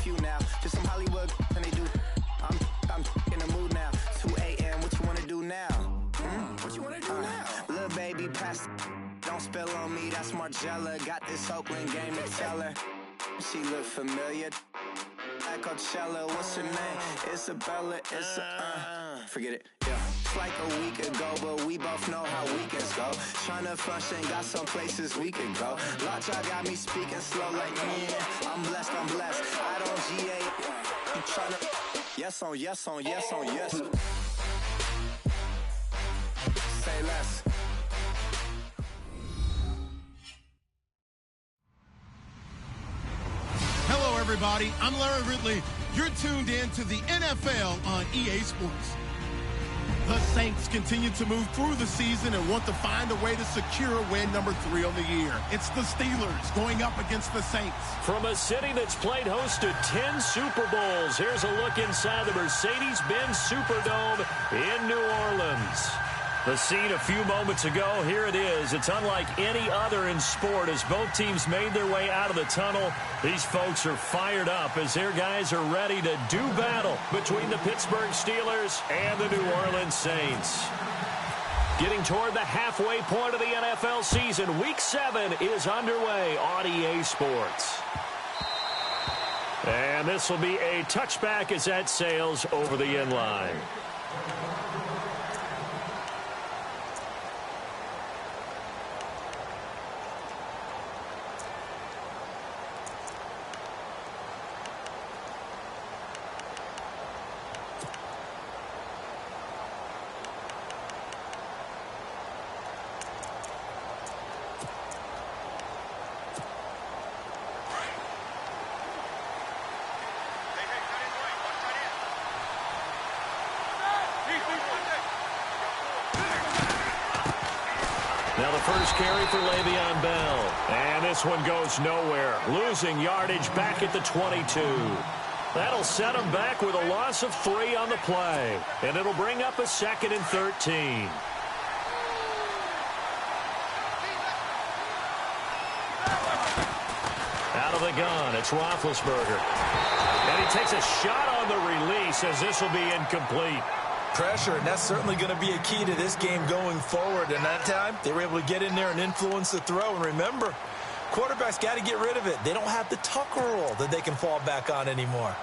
few now. Just some Hollywood and they do. I'm in the mood now. 2 a.m. What you wanna do now? What you wanna do now? Little baby, pass. Don't spill on me. That's Margella. Got this Oakland game to tell her. She look familiar. At Coachella, what's her name? Isabella. Forget it. Yeah. It's like a week ago, but we both know how weekends go. Tryna function, got some places we could go. Lockjaw got me speaking slow like, I'm blessed, I'm blessed. I don't GA. You tryna yes on yes on yes on yes. Say less. Hello, everybody. I'm Larry Ridley. You're tuned in to the NFL on EA Sports. The Saints continue to move through the season and want to find a way to secure win number 3 on the year. It's the Steelers going up against the Saints. From a city that's played host to 10 Super Bowls, here's a look inside the Mercedes-Benz Superdome in New Orleans. The scene a few moments ago, here it is. It's unlike any other in sport as both teams made their way out of the tunnel. These folks are fired up as their guys are ready to do battle between the Pittsburgh Steelers and the New Orleans Saints. Getting toward the halfway point of the NFL season, Week 7 is underway on EA Sports. And this will be a touchback as that sails over the end line. Now the first carry for Le'Veon Bell. And this one goes nowhere. Losing yardage back at the 22. That'll set him back with a loss of 3 on the play. And it'll bring up a 2nd and 13. Out of the gun, it's Roethlisberger. And he takes a shot on the release as this will be incomplete. Pressure, and that's certainly going to be a key to this game going forward. And that time, they were able to get in there and influence the throw. And remember, quarterbacks got to get rid of it. They don't have the Tucker rule that they can fall back on anymore.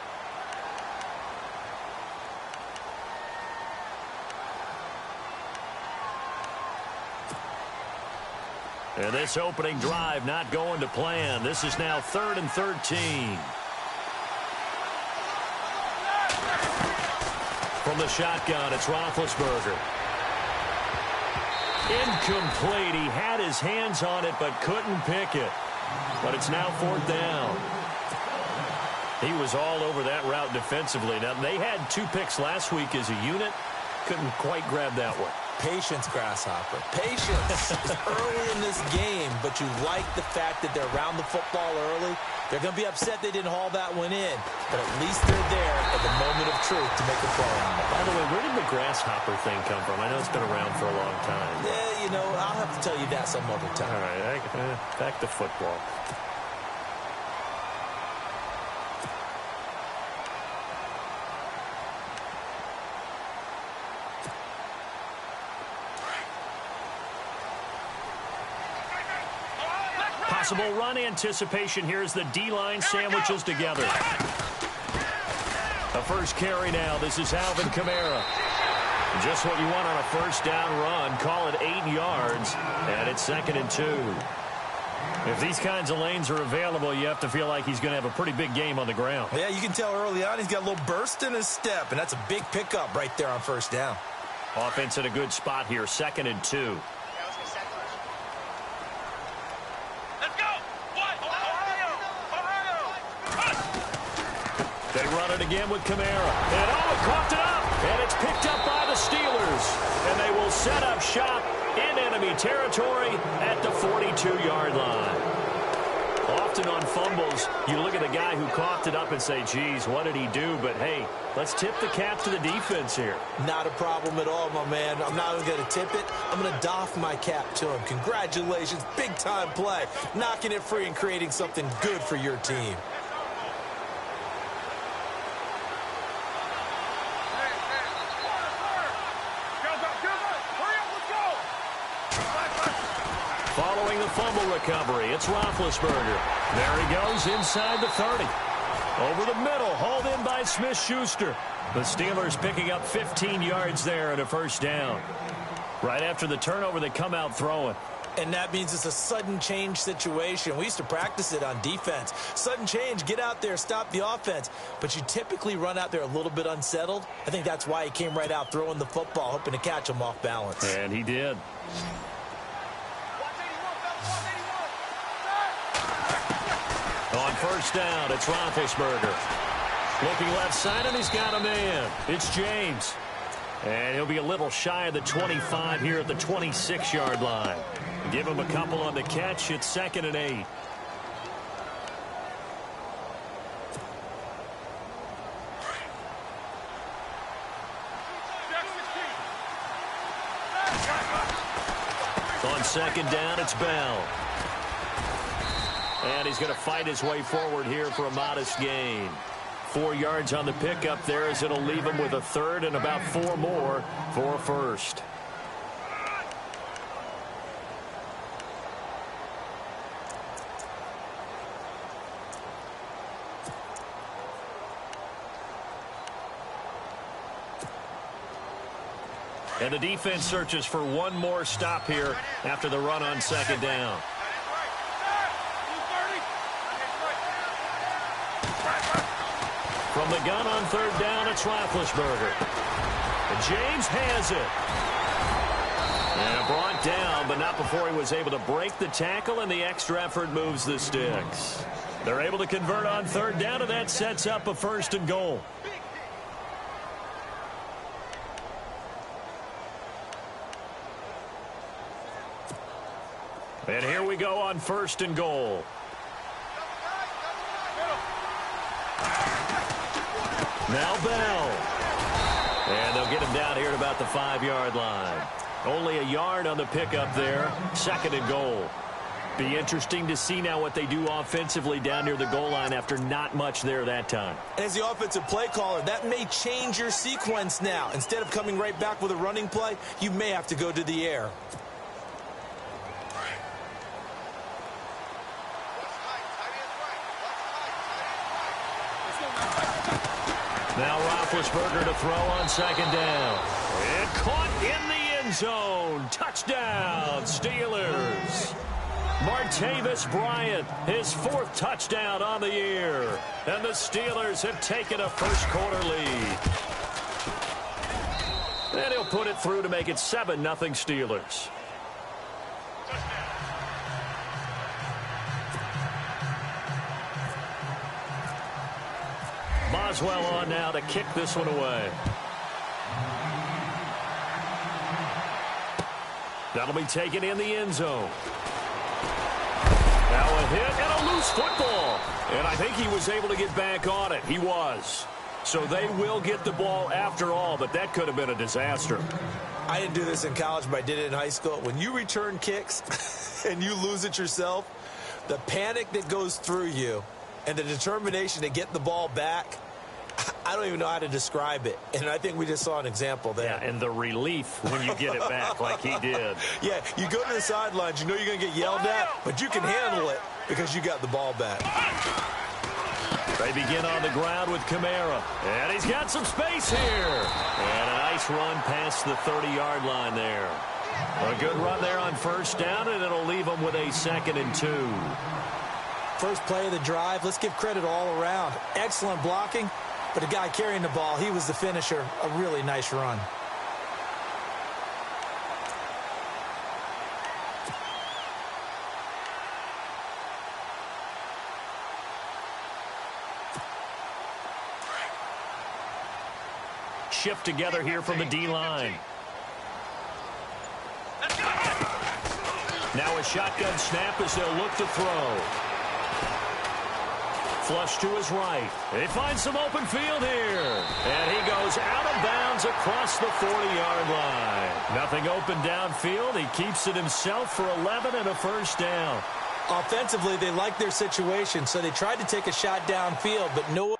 And this opening drive not going to plan. This is now 3rd and 13. From the shotgun, it's Roethlisberger. Incomplete. He had his hands on it, but couldn't pick it. But it's now 4th down. He was all over that route defensively. Now, they had 2 picks last week as a unit. Couldn't quite grab that one. Patience, Grasshopper. Patience. Early in this game, but you like the fact that they're around the football early. They're going to be upset they didn't haul that one in, but at least they're there at the moment of truth to make a play on it. By the way, where did the Grasshopper thing come from? I know it's been around for a long time. Yeah, you know, I'll have to tell you that some other time. All right, back to football. Possible run anticipation here as the D-line sandwiches together. The first carry now. This is Alvin Kamara. Just what you want on a first down run. Call it 8 yards, and it's 2nd and 2. If these kinds of lanes are available, you have to feel like he's going to have a pretty big game on the ground. Yeah, you can tell early on he's got a little burst in his step, and that's a big pickup right there on first down. Offense in a good spot here, 2nd and 2. They run it again with Kamara. And it coughed it up. And it's picked up by the Steelers. And they will set up shop in enemy territory at the 42-yard line. Often on fumbles, you look at the guy who coughed it up and say, geez, what did he do? But, hey, let's tip the cap to the defense here. Not a problem at all, my man. I'm not even going to tip it. I'm going to doff my cap to him. Congratulations. Big-time play. Knocking it free and creating something good for your team. Following the fumble recovery, it's Roethlisberger. There he goes inside the 30. Over the middle, hauled in by Smith-Schuster. The Steelers picking up 15 yards there and a first down. Right after the turnover, they come out throwing. And that means it's a sudden change situation. We used to practice it on defense. Sudden change, get out there, stop the offense. But you typically run out there a little bit unsettled. I think that's why he came right out throwing the football, hoping to catch him off balance. And he did. On first down, it's Roethlisberger. Looking left side, and he's got a man. It's James. And he'll be a little shy of the 25 here at the 26-yard line. Give him a couple on the catch. It's 2nd and 8. On 2nd down, it's Bell. And he's going to fight his way forward here for a modest gain. 4 yards on the pickup there as it'll leave him with a third and about 4 more for a first. And the defense searches for one more stop here after the run on 2nd down. From the gun on 3rd down, it's Roethlisberger. And James has it. And brought down, but not before he was able to break the tackle, and the extra effort moves the sticks. They're able to convert on 3rd down, and that sets up a 1st and goal. And here we go on 1st and goal. Now Bell. And they'll get him down here at about the 5-yard line. Only a yard on the pickup there. 2nd and goal. Be interesting to see now what they do offensively down near the goal line after not much there that time. As the offensive play caller, that may change your sequence now. Instead of coming right back with a running play, you may have to go to the air. Now Roethlisberger to throw on 2nd down. And caught in the end zone. Touchdown, Steelers. Martavis Bryant, his 4th touchdown on the year. And the Steelers have taken a first-quarter lead. And he'll put it through to make it 7-0 Steelers. Boswell on now to kick this one away. That'll be taken in the end zone. Now a hit and a loose football. And I think he was able to get back on it. He was. So they will get the ball after all, but that could have been a disaster. I didn't do this in college, but I did it in high school. When you return kicks and you lose it yourself, the panic that goes through you and the determination to get the ball back, I don't even know how to describe it. And I think we just saw an example there. Yeah, and the relief when you get it back like he did. Yeah, you go to the sidelines, you know you're going to get yelled at, but you can handle it because you got the ball back. They begin on the ground with Kamara. And he's got some space here. And a nice run past the 30-yard line there. A good run there on 1st down, and it'll leave them with a 2nd and 2. First play of the drive, let's give credit all around. Excellent blocking, but the guy carrying the ball, he was the finisher. A really nice run. Shift together here from the D-line. Now a shotgun snap as they'll look to throw. Flush to his right. They find some open field here. And he goes out of bounds across the 40-yard line. Nothing open downfield. He keeps it himself for 11 and a first down. Offensively, they like their situation, so they tried to take a shot downfield, but no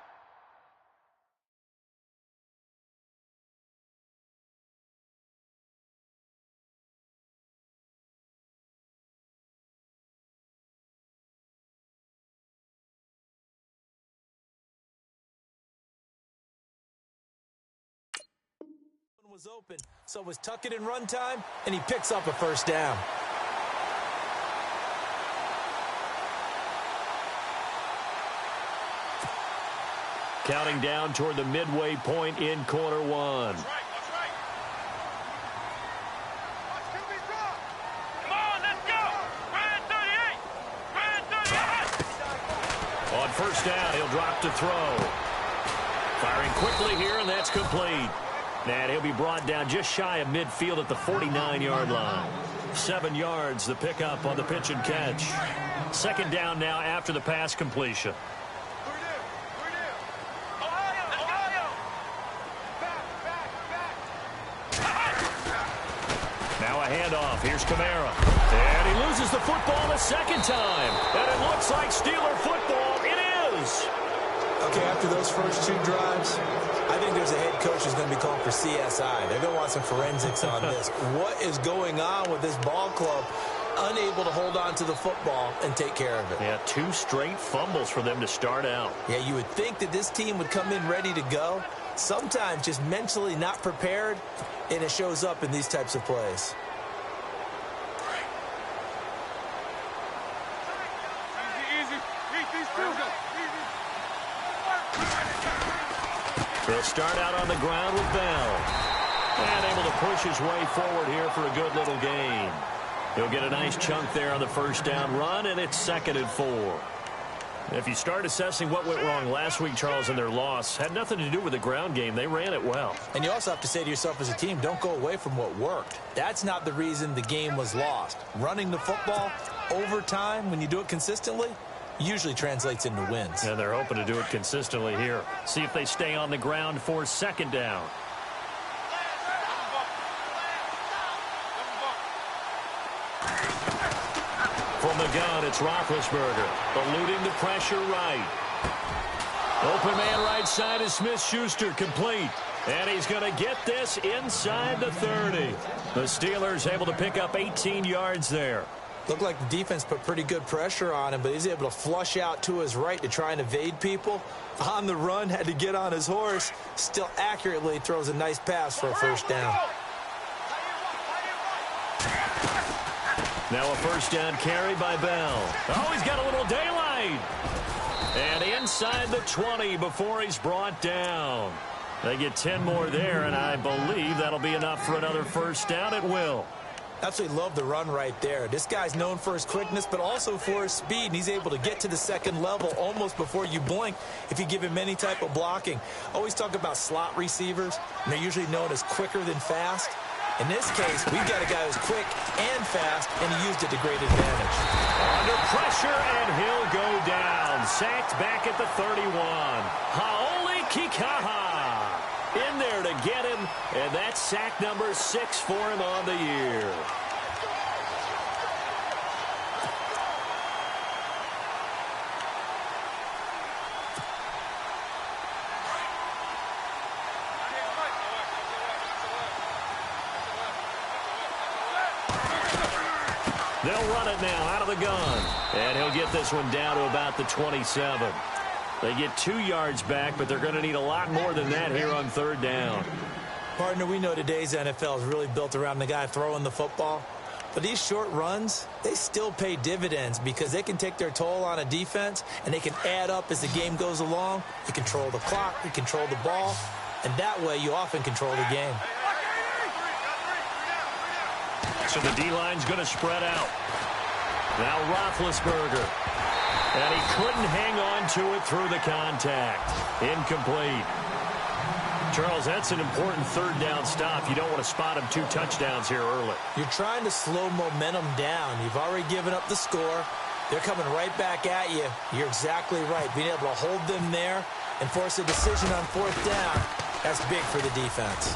was open, so it was tuck it in run time, and he picks up a first down. Counting down toward the midway point in quarter one. That's right. Watch QB drop. Come on, let's go. Ryan 38. On first down, he'll drop to throw. Firing quickly here, and that's complete. And he'll be brought down just shy of midfield at the 49-yard line. 7 yards, the pickup on the pitch and catch. Second down now after the pass completion. Now a handoff. Here's Kamara. And he loses the football a second time. And it looks like Steeler football. It is. Okay, after those first 2 drives, I think there's a head coach who's going to be called for CSI. They're going to want some forensics on this. What is going on with this ball club? Unable to hold on to the football and take care of it. Yeah, 2 straight fumbles for them to start out. Yeah, you would think that this team would come in ready to go. Sometimes just mentally not prepared, and it shows up in these types of plays. They'll start out on the ground with Bell. And able to push his way forward here for a good little gain. He'll get a nice chunk there on the first down run, and it's 2nd and 4. If you start assessing what went wrong last week, Charles, in their loss, had nothing to do with the ground game. They ran it well. And you also have to say to yourself as a team, don't go away from what worked. That's not the reason the game was lost. Running the football over time, when you do it consistently, usually translates into wins. And they're hoping to do it consistently here. See if they stay on the ground for second down. From the gun, it's Roethlisberger, eluding the pressure right. Open man right side is Smith-Schuster, complete. And he's going to get this inside the 30. The Steelers able to pick up 18 yards there. Looked like the defense put pretty good pressure on him, but he's able to flush out to his right to try and evade people. On the run, had to get on his horse. Still accurately throws a nice pass for a first down. Now a first down carry by Bell. Oh, he's got a little daylight. And inside the 20 before he's brought down. They get 10 more there, and I believe that'll be enough for another first down. It will. Absolutely love the run right there. This guy's known for his quickness, but also for his speed, and he's able to get to the second level almost before you blink if you give him any type of blocking. Always talk about slot receivers, and they're usually known as quicker than fast. In this case, we've got a guy who's quick and fast, and he used it to great advantage. Under pressure, and he'll go down. Sacked back at the 31. Haoli Kikaha in there to get him, and that's sack number 6 for him on the year. They'll run it now out of the gun, and he'll get this one down to about the 27. They get 2 yards back, but they're going to need a lot more than that here on third down. Partner, we know today's NFL is really built around the guy throwing the football. But these short runs, they still pay dividends because they can take their toll on a defense, and they can add up as the game goes along. You control the clock, you control the ball, and that way you often control the game. So the D-line's going to spread out. Now Roethlisberger. And he couldn't hang on to it through the contact. Incomplete. Charles, that's an important third down stop. You don't want to spot him 2 touchdowns here early. You're trying to slow momentum down. You've already given up the score. They're coming right back at you. You're exactly right. Being able to hold them there and force a decision on fourth down, that's big for the defense.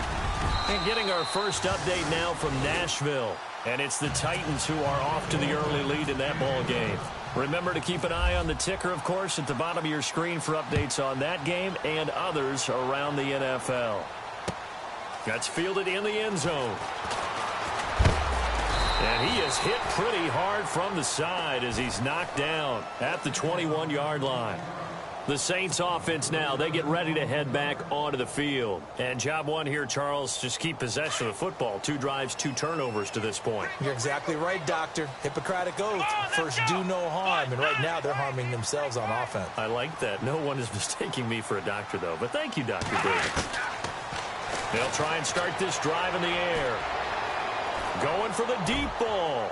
And getting our first update now from Nashville. And it's the Titans who are off to the early lead in that ball game. Remember to keep an eye on the ticker, of course, at the bottom of your screen for updates on that game and others around the NFL. That's fielded in the end zone. And he is hit pretty hard from the side as he's knocked down at the 21-yard line. The Saints offense now, they get ready to head back onto the field. And job one here, Charles, just keep possession of the football. 2 drives, 2 turnovers to this point. You're exactly right, Doctor. Hippocratic oath. First, do no harm. And right now, they're harming themselves on offense. I like that. No one is mistaking me for a doctor, though. But thank you, Dr. David. They'll try and start this drive in the air. Going for the deep ball.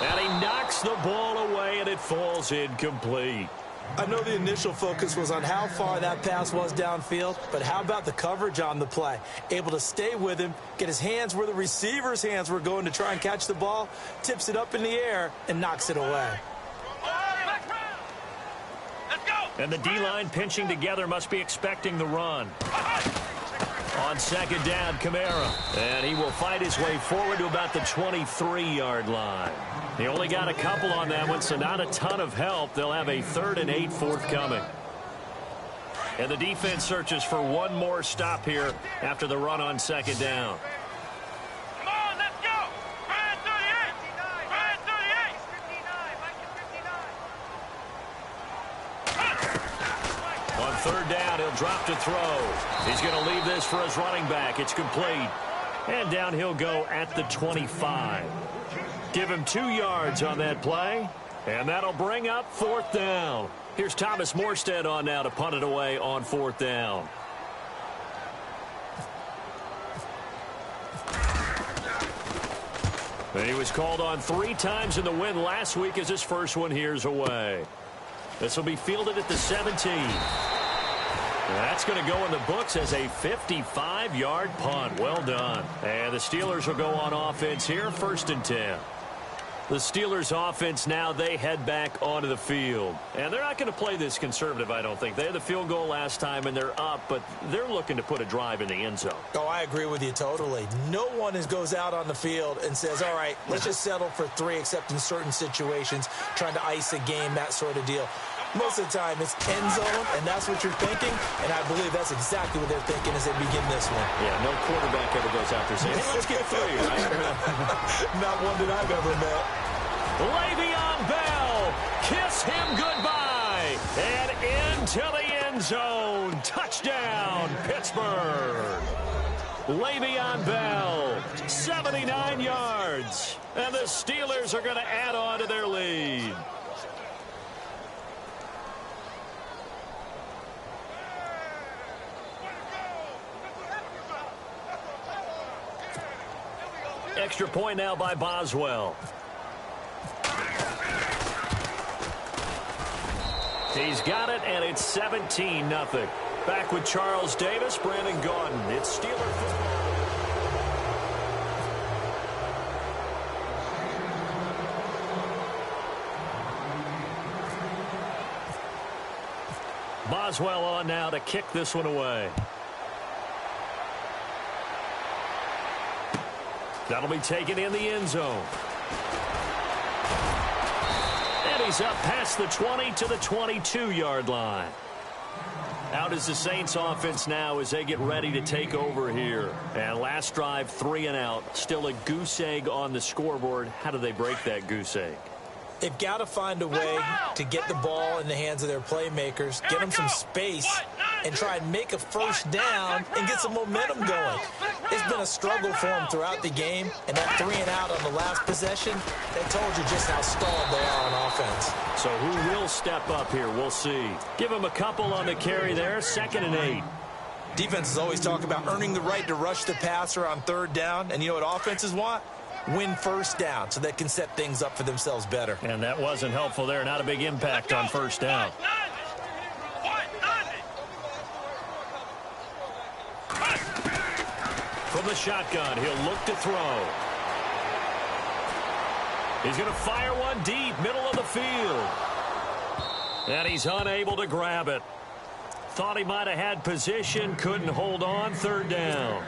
And he knocks the ball away, and it falls incomplete. I know the initial focus was on how far that pass was downfield, but how about the coverage on the play? Able to stay with him, get his hands where the receiver's hands were going to try and catch the ball, tips it up in the air, and knocks it away. Let's go. And the D-line pinching together must be expecting the run. On second down, Kamara. And he will fight his way forward to about the 23-yard line. He only got a couple on that one, so not a ton of help. They'll have a 3rd and 8 forthcoming. And the defense searches for one more stop here after the run on second down. Come on, let's go. Brian 38. Brian 38. On third down, he'll drop to throw. He's going to leave this for his running back. It's complete. And down he'll go at the 25. Give him 2 yards on that play. And that'll bring up 4th down. Here's Thomas Morstead on now to punt it away on 4th down. And he was called on 3 times in the win last week as his first one here's away. This will be fielded at the 17. That's going to go in the books as a 55-yard punt. Well done. And the Steelers will go on offense here, 1st and 10. The Steelers offense now, they head back onto the field. And they're not going to play this conservative, I don't think. They had the field goal last time, and they're up, but they're looking to put a drive in the end zone. Oh, I agree with you totally. No one goes out on the field and says, all right, let's just settle for 3, except in certain situations, trying to ice a game, that sort of deal. Most of the time, it's end zone, and that's what you're thinking, and I believe that's exactly what they're thinking as they begin this one. Yeah, no quarterback ever goes out there saying, hey, let's get 3, right? Not one that I've ever met. Le'Veon Bell, kiss him goodbye, and into the end zone. Touchdown, Pittsburgh. Le'Veon Bell, 79 yards, and the Steelers are going to add on to their lead. Extra point now by Boswell. He's got it, and it's 17-0. Back with Charles Davis, Brandon Gaudin. It's Steeler football. Boswell on now to kick this one away. That'll be taken in the end zone. And he's up past the 20 to the 22-yard line. Out is the Saints offense now as they get ready to take over here. And last drive, 3 and out. Still a goose egg on the scoreboard. How do they break that goose egg? They've got to find a way to get the ball in the hands of their playmakers, get them some space, and try and make a first down and get some momentum going. It's been a struggle for them throughout the game, and that 3 and out on the last possession, that told you just how stalled they are on offense. So who will step up here? We'll see. Give them a couple on the carry there, 2nd and 8. Defenses always talk about earning the right to rush the passer on 3rd down, and you know what offenses want? Win first down so they can set things up for themselves better. And that wasn't helpful there. Not a big impact on first down. From the shotgun, he'll look to throw. He's going to fire one deep, middle of the field. And he's unable to grab it. Thought he might have had position, couldn't hold on, 3rd down.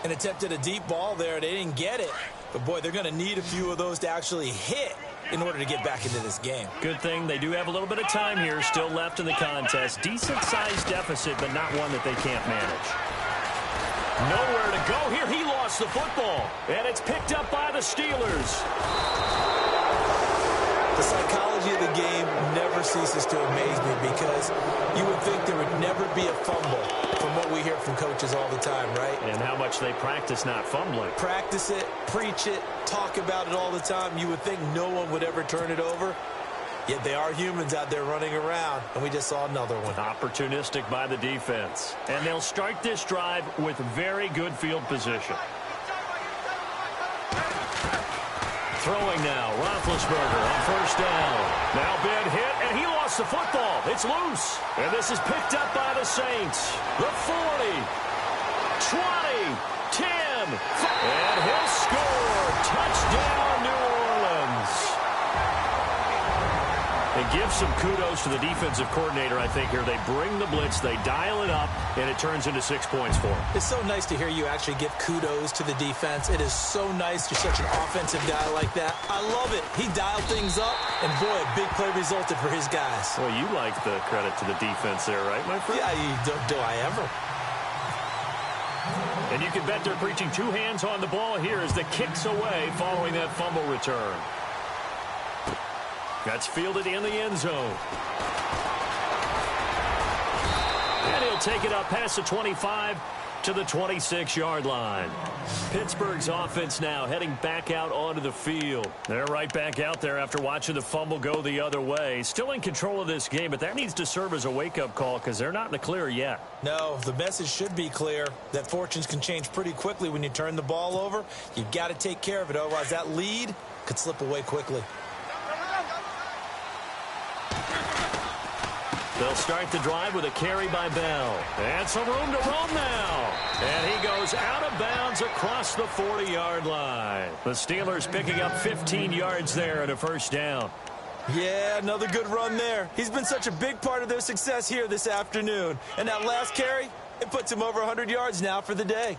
And attempted a deep ball there. They didn't get it. But, boy, they're going to need a few of those to actually hit in order to get back into this game. Good thing they do have a little bit of time here still left in the contest. Decent-sized deficit, but not one that they can't manage. Nowhere to go here. He lost the football. And it's picked up by the Steelers. The psychology of the game never ceases to amaze me because you would think there would never be a fumble from what we hear from coaches all the time, right? And how much they practice not fumbling. Practice it, preach it, talk about it all the time. You would think no one would ever turn it over. Yet they are humans out there running around, and we just saw another one. Opportunistic by the defense. And they'll start this drive with very good field position. Throwing now, Roethlisberger on first down. Now big hit, and he lost the football. It's loose. And this is picked up by the Saints. The 40, 20, 10, and he'll score. Touchdown, New Orleans. And give some kudos to the defensive coordinator, I think, here. They bring the blitz, they dial it up, and it turns into 6 points for them. It's so nice to hear you actually give kudos to the defense. It is so nice you're such an offensive guy like that. I love it. He dialed things up, and boy, a big play resulted for his guys. Well, you like the credit to the defense there, right, my friend? Yeah, do I ever? And you can bet they're preaching 2 hands on the ball here as the kick's away following that fumble return. That's fielded in the end zone. And he'll take it up past the 25 to the 26-yard line. Pittsburgh's offense now heading back out onto the field. They're right back out there after watching the fumble go the other way. Still in control of this game, but that needs to serve as a wake-up call because they're not in the clear yet. No, the message should be clear that fortunes can change pretty quickly when you turn the ball over. You've got to take care of it, otherwise that lead could slip away quickly. They'll start the drive with a carry by Bell. And some room to roam now. And he goes out of bounds across the 40-yard line. The Steelers picking up 15 yards there and a first down. Yeah, another good run there. He's been such a big part of their success here this afternoon. And that last carry, it puts him over 100 yards now for the day.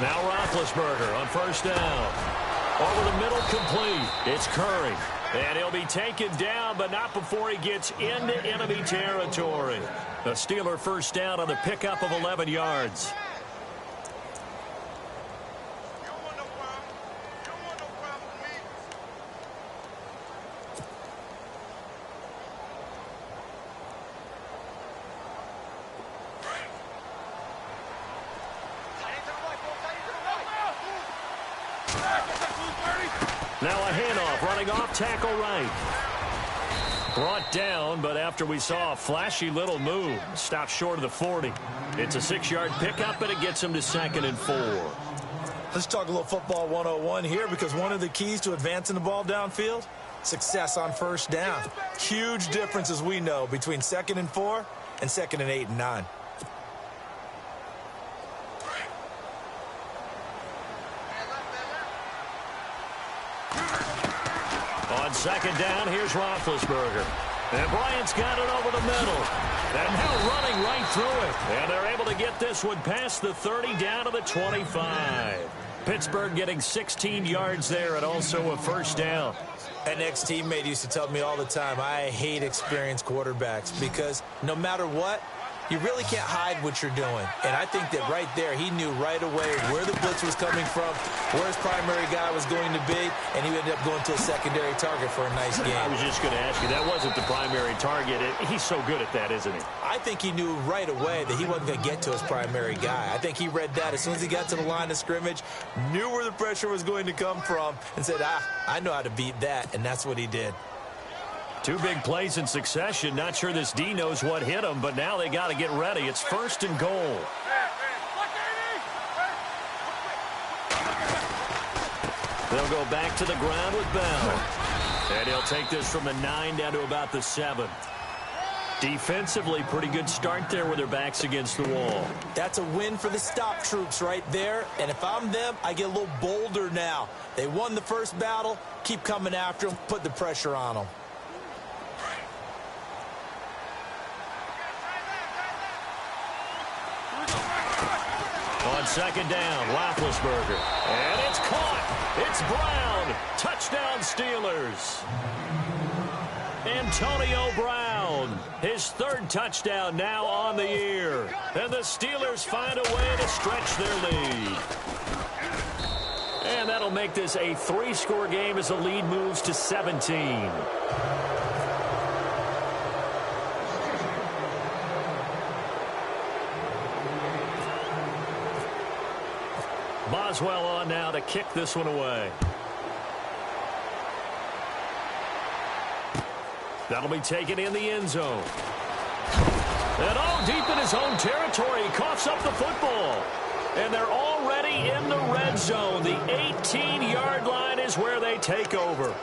Now Roethlisberger on first down. Over the middle, complete. It's Curry. And he'll be taken down, but not before he gets into enemy territory. The Steeler first down on the pickup of 11 yards. Now a handoff, running off tackle right. Brought down, but after we saw a flashy little move, stopped short of the 40. It's a 6-yard pickup, and it gets him to 2nd and 4. Let's talk a little football 101 here, because one of the keys to advancing the ball downfield, success on first down. Huge difference, as we know, between 2nd and 4 and 2nd and 8 and 9. On second down, here's Roethlisberger. And Bryant's got it over the middle. And now running right through it. And they're able to get this one past the 30 down to the 25. Pittsburgh getting 16 yards there and also a first down. An ex-teammate used to tell me all the time, I hate experienced quarterbacks because no matter what, you really can't hide what you're doing. And I think that right there, he knew right away where the blitz was coming from, where his primary guy was going to be, and he ended up going to a secondary target for a nice game. I was just going to ask you, that wasn't the primary target. He's so good at that, isn't he? I think he knew right away that he wasn't going to get to his primary guy. I think he read that as soon as he got to the line of scrimmage, knew where the pressure was going to come from, and said, I know how to beat that, and that's what he did. 2 big plays in succession. Not sure this D knows what hit him, but now they got to get ready. It's 1st and goal. They'll go back to the ground with Bell. And he'll take this from the 9 down to about the 7. Defensively, pretty good start there with their backs against the wall. That's a win for the stop troops right there. And if I'm them, I get a little bolder now. They won the first battle. Keep coming after them. Put the pressure on them. On second down, Roethlisberger. And it's caught. It's Brown. Touchdown, Steelers. Antonio Brown, his third touchdown now on the year. And the Steelers find a way to stretch their lead. And that'll make this a 3-score game as the lead moves to 17. Boswell on now to kick this one away. That'll be taken in the end zone. And deep in his own territory, he coughs up the football. And they're already in the red zone. The 18-yard line is where they take over.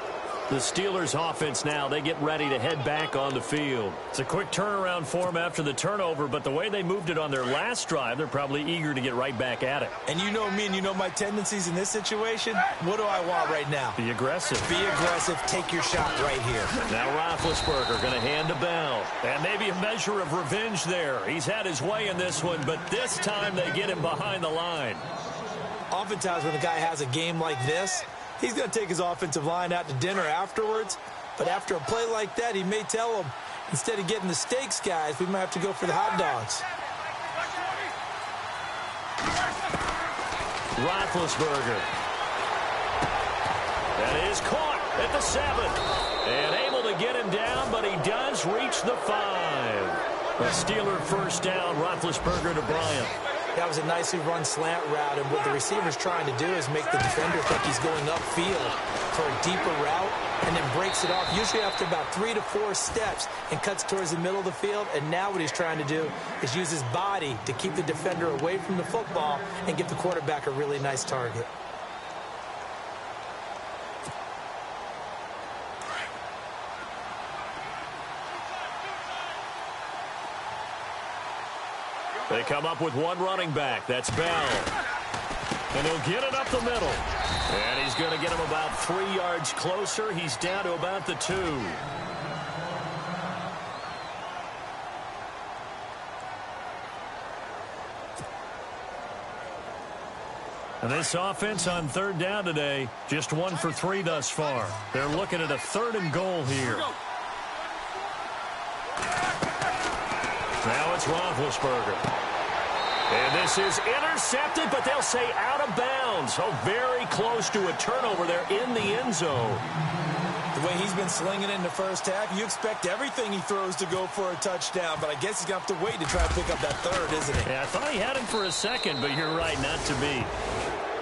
The Steelers offense now, they get ready to head back on the field. It's a quick turnaround for them after the turnover, but the way they moved it on their last drive, they're probably eager to get right back at it. And you know me and you know my tendencies in this situation. What do I want right now? Be aggressive. Be aggressive. Take your shot right here. Now Roethlisberger going to hand to Bell. And maybe a measure of revenge there. He's had his way in this one, but this time they get him behind the line. Oftentimes when a guy has a game like this, he's going to take his offensive line out to dinner afterwards. But after a play like that, he may tell them, instead of getting the steaks, guys, we might have to go for the hot dogs. Roethlisberger. That is caught at the 7. And able to get him down, but he does reach the 5. A Steeler first down, Roethlisberger to Bryant. That was a nicely run slant route, and what the receiver's trying to do is make the defender think he's going upfield for a deeper route and then breaks it off, usually after about 3 to 4 steps, and cuts towards the middle of the field. And now what he's trying to do is use his body to keep the defender away from the football and give the quarterback a really nice target. They come up with one running back. That's Bell. And he'll get it up the middle. And he's going to get him about 3 yards closer. He's down to about the 2. And this offense on third down today, just 1 for 3 thus far. They're looking at a 3rd and goal here. Now it's Roethlisberger. And this is intercepted, but they'll say out of bounds. So very close to a turnover there in the end zone. The way he's been slinging it in the first half, you expect everything he throws to go for a touchdown, but I guess he's going to have to wait to try to pick up that 3rd, isn't he? Yeah, I thought he had him for a second, but you're right, not to be.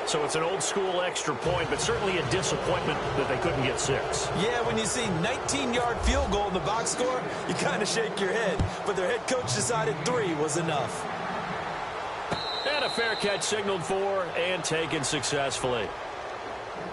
So it's an old-school extra point, but certainly a disappointment that they couldn't get 6. Yeah, when you see 19-yard field goal in the box score, you kind of shake your head. But their head coach decided 3 was enough. And a fair catch signaled for and taken successfully.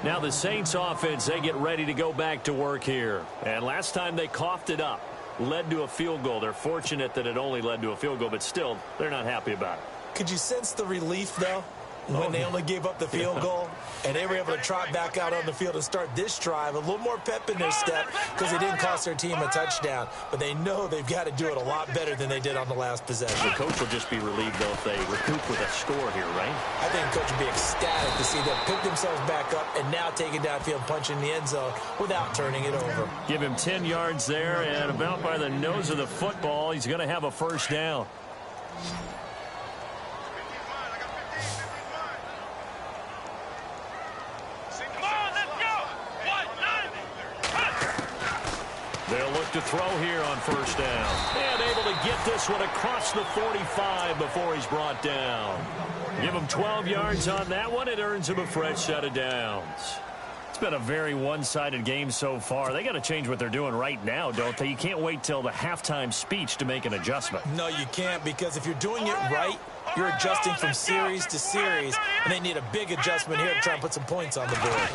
Now the Saints offense, they get ready to go back to work here. And last time they coughed it up, led to a field goal. They're fortunate that it only led to a field goal, but still, they're not happy about it. Could you sense the relief, though? When they only gave up the field goal, and they were able to trot back out on the field and start this drive, a little more pep in their step because they didn't cost their team a touchdown. But they know they've got to do it a lot better than they did on the last possession. The coach will just be relieved, though, if they recoup with a score here, right? I think the coach would be ecstatic to see them pick themselves back up and now take it downfield, punch in the end zone without turning it over. Give him 10 yards there, and about by the nose of the football, he's going to have a first down. They'll look to throw here on first down. And able to get this one across the 45 before he's brought down. Give him 12 yards on that one. It earns him a fresh set of downs. It's been a very one-sided game so far. They got to change what they're doing right now, don't they? You can't wait till the halftime speech to make an adjustment. No, you can't, because if you're doing it right, you're adjusting from series to series, and they need a big adjustment here to try and put some points on the board.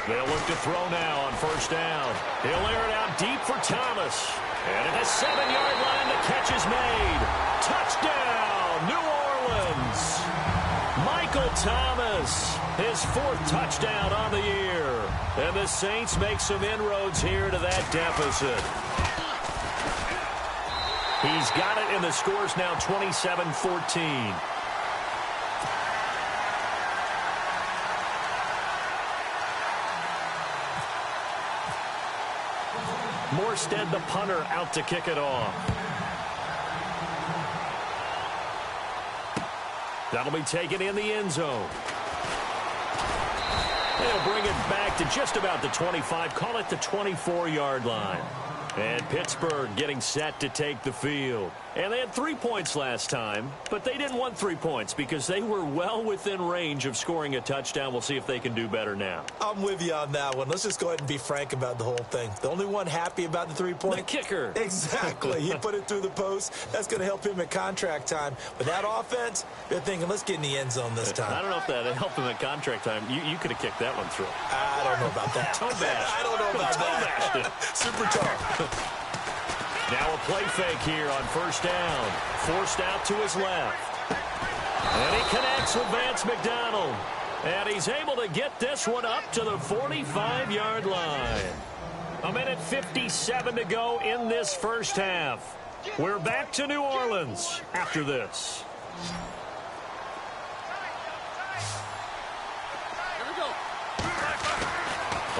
They'll look to throw now on first down. He'll air it out deep for Thomas. And at the 7-yard line, the catch is made. Touchdown, New Orleans. Michael Thomas, his 4th touchdown on the year. And the Saints make some inroads here to that deficit. He's got it, and the score's now 27-14. Morstead, the punter, out to kick it off. That'll be taken in the end zone. They'll bring it back to just about the 25, call it the 24-yard line. And Pittsburgh getting set to take the field. And they had 3 points last time, but they didn't want 3 points because they were well within range of scoring a touchdown. We'll see if they can do better now. I'm with you on that one. Let's just go ahead and be frank about the whole thing. The only one happy about the 3-point? The kicker. Exactly. He put it through the post. That's going to help him at contract time. But that offense, they're thinking, let's get in the end zone this time. I don't know if that helped him at contract time. You could have kicked that one through. I don't know about that. Toe bash. I don't know about that. Super tough. Now a play fake here on first down. Forced out to his left. And he connects with Vance McDonald. And he's able to get this one up to the 45-yard line. 1:57 to go in this first half. We're back to New Orleans after this.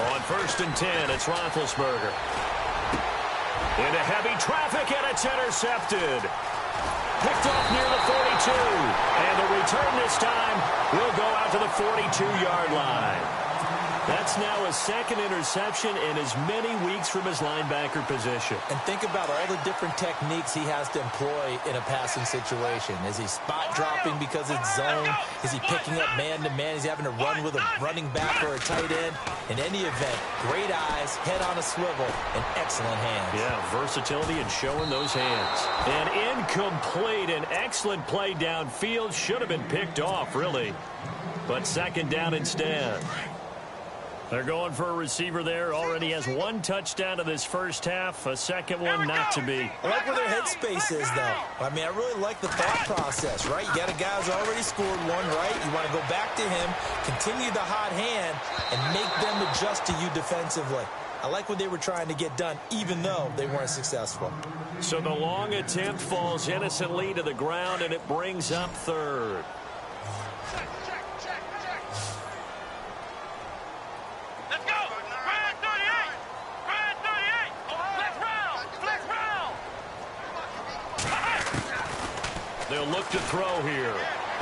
On first and 10, it's Roethlisberger. Into heavy traffic, and it's intercepted. Picked off near the 42. And the return this time will go out to the 42-yard line. That's now his second interception in as many weeks from his linebacker position. And think about all the different techniques he has to employ in a passing situation. Is he spot dropping because it's zone? Is he picking up man-to-man? Is he having to run with a running back or a tight end? In any event, great eyes, head on a swivel, and excellent hands. Yeah, versatility and showing those hands. And incomplete, an excellent play downfield. Should have been picked off, really. But second down instead. They're going for a receiver there. Already has one touchdown in this first half. A second one not to be. I like where their headspace is, though. I mean, I really like the thought process, right? You got a guy who's already scored one, right? You want to go back to him, continue the hot hand, and make them adjust to you defensively. I like what they were trying to get done, even though they weren't successful. So the long attempt falls innocently to the ground, and it brings up third. They'll look to throw here.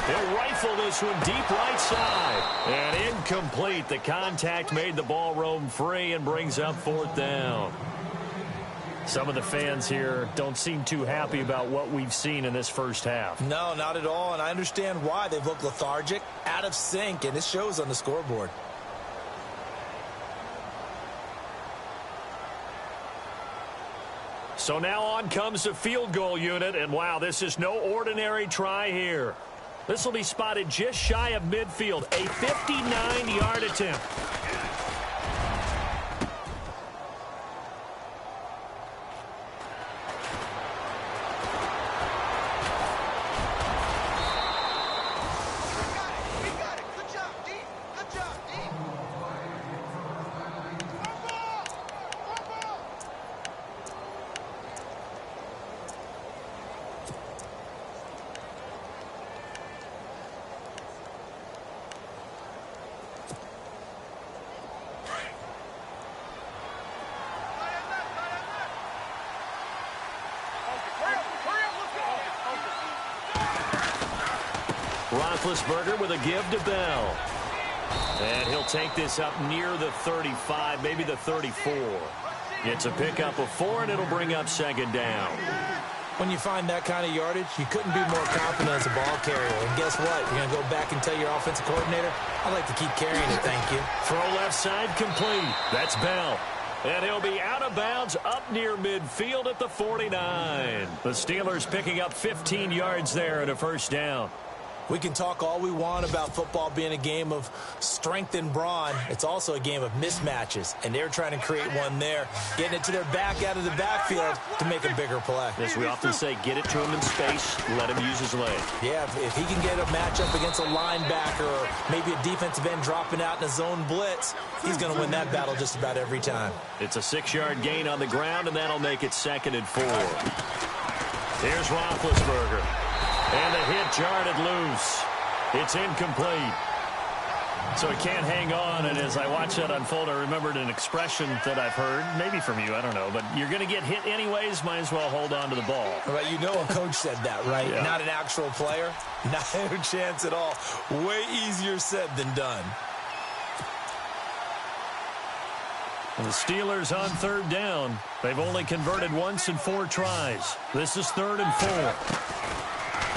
They'll rifle this one deep right side. And incomplete. The contact made the ball roam free and brings up fourth down. Some of the fans here don't seem too happy about what we've seen in this first half. No, not at all. And I understand why. They've looked lethargic, out of sync, and it shows on the scoreboard. So now on comes the field goal unit, and wow, this is no ordinary try here. This will be spotted just shy of midfield, a 59-yard attempt. Roethlisberger with a give to Bell. And he'll take this up near the 35, maybe the 34. It's a pickup of 4, and it'll bring up second down. When you find that kind of yardage, you couldn't be more confident as a ball carrier. And guess what? You're going to go back and tell your offensive coordinator, I'd like to keep carrying it, thank you. Throw left side complete. That's Bell. And he'll be out of bounds up near midfield at the 49. The Steelers picking up 15 yards there at a first down. We can talk all we want about football being a game of strength and brawn. It's also a game of mismatches, and they're trying to create one there, getting it to their back out of the backfield to make a bigger play. As we often say, get it to him in space, let him use his leg. Yeah, if he can get a matchup against a linebacker or maybe a defensive end dropping out in a zone blitz, he's going to win that battle just about every time. It's a 6-yard gain on the ground, and that'll make it 2nd and 4. Here's Roethlisberger. And the hit jarred it loose. It's incomplete. So he can't hang on, and as I watch that unfold, I remembered an expression that I've heard, maybe from you, I don't know, but you're going to get hit anyways, might as well hold on to the ball. Right, you know a coach said that, right? Yeah. Not an actual player. Not a chance at all. Way easier said than done. And the Steelers on third down. They've only converted once in 4 tries. This is 3rd and 4.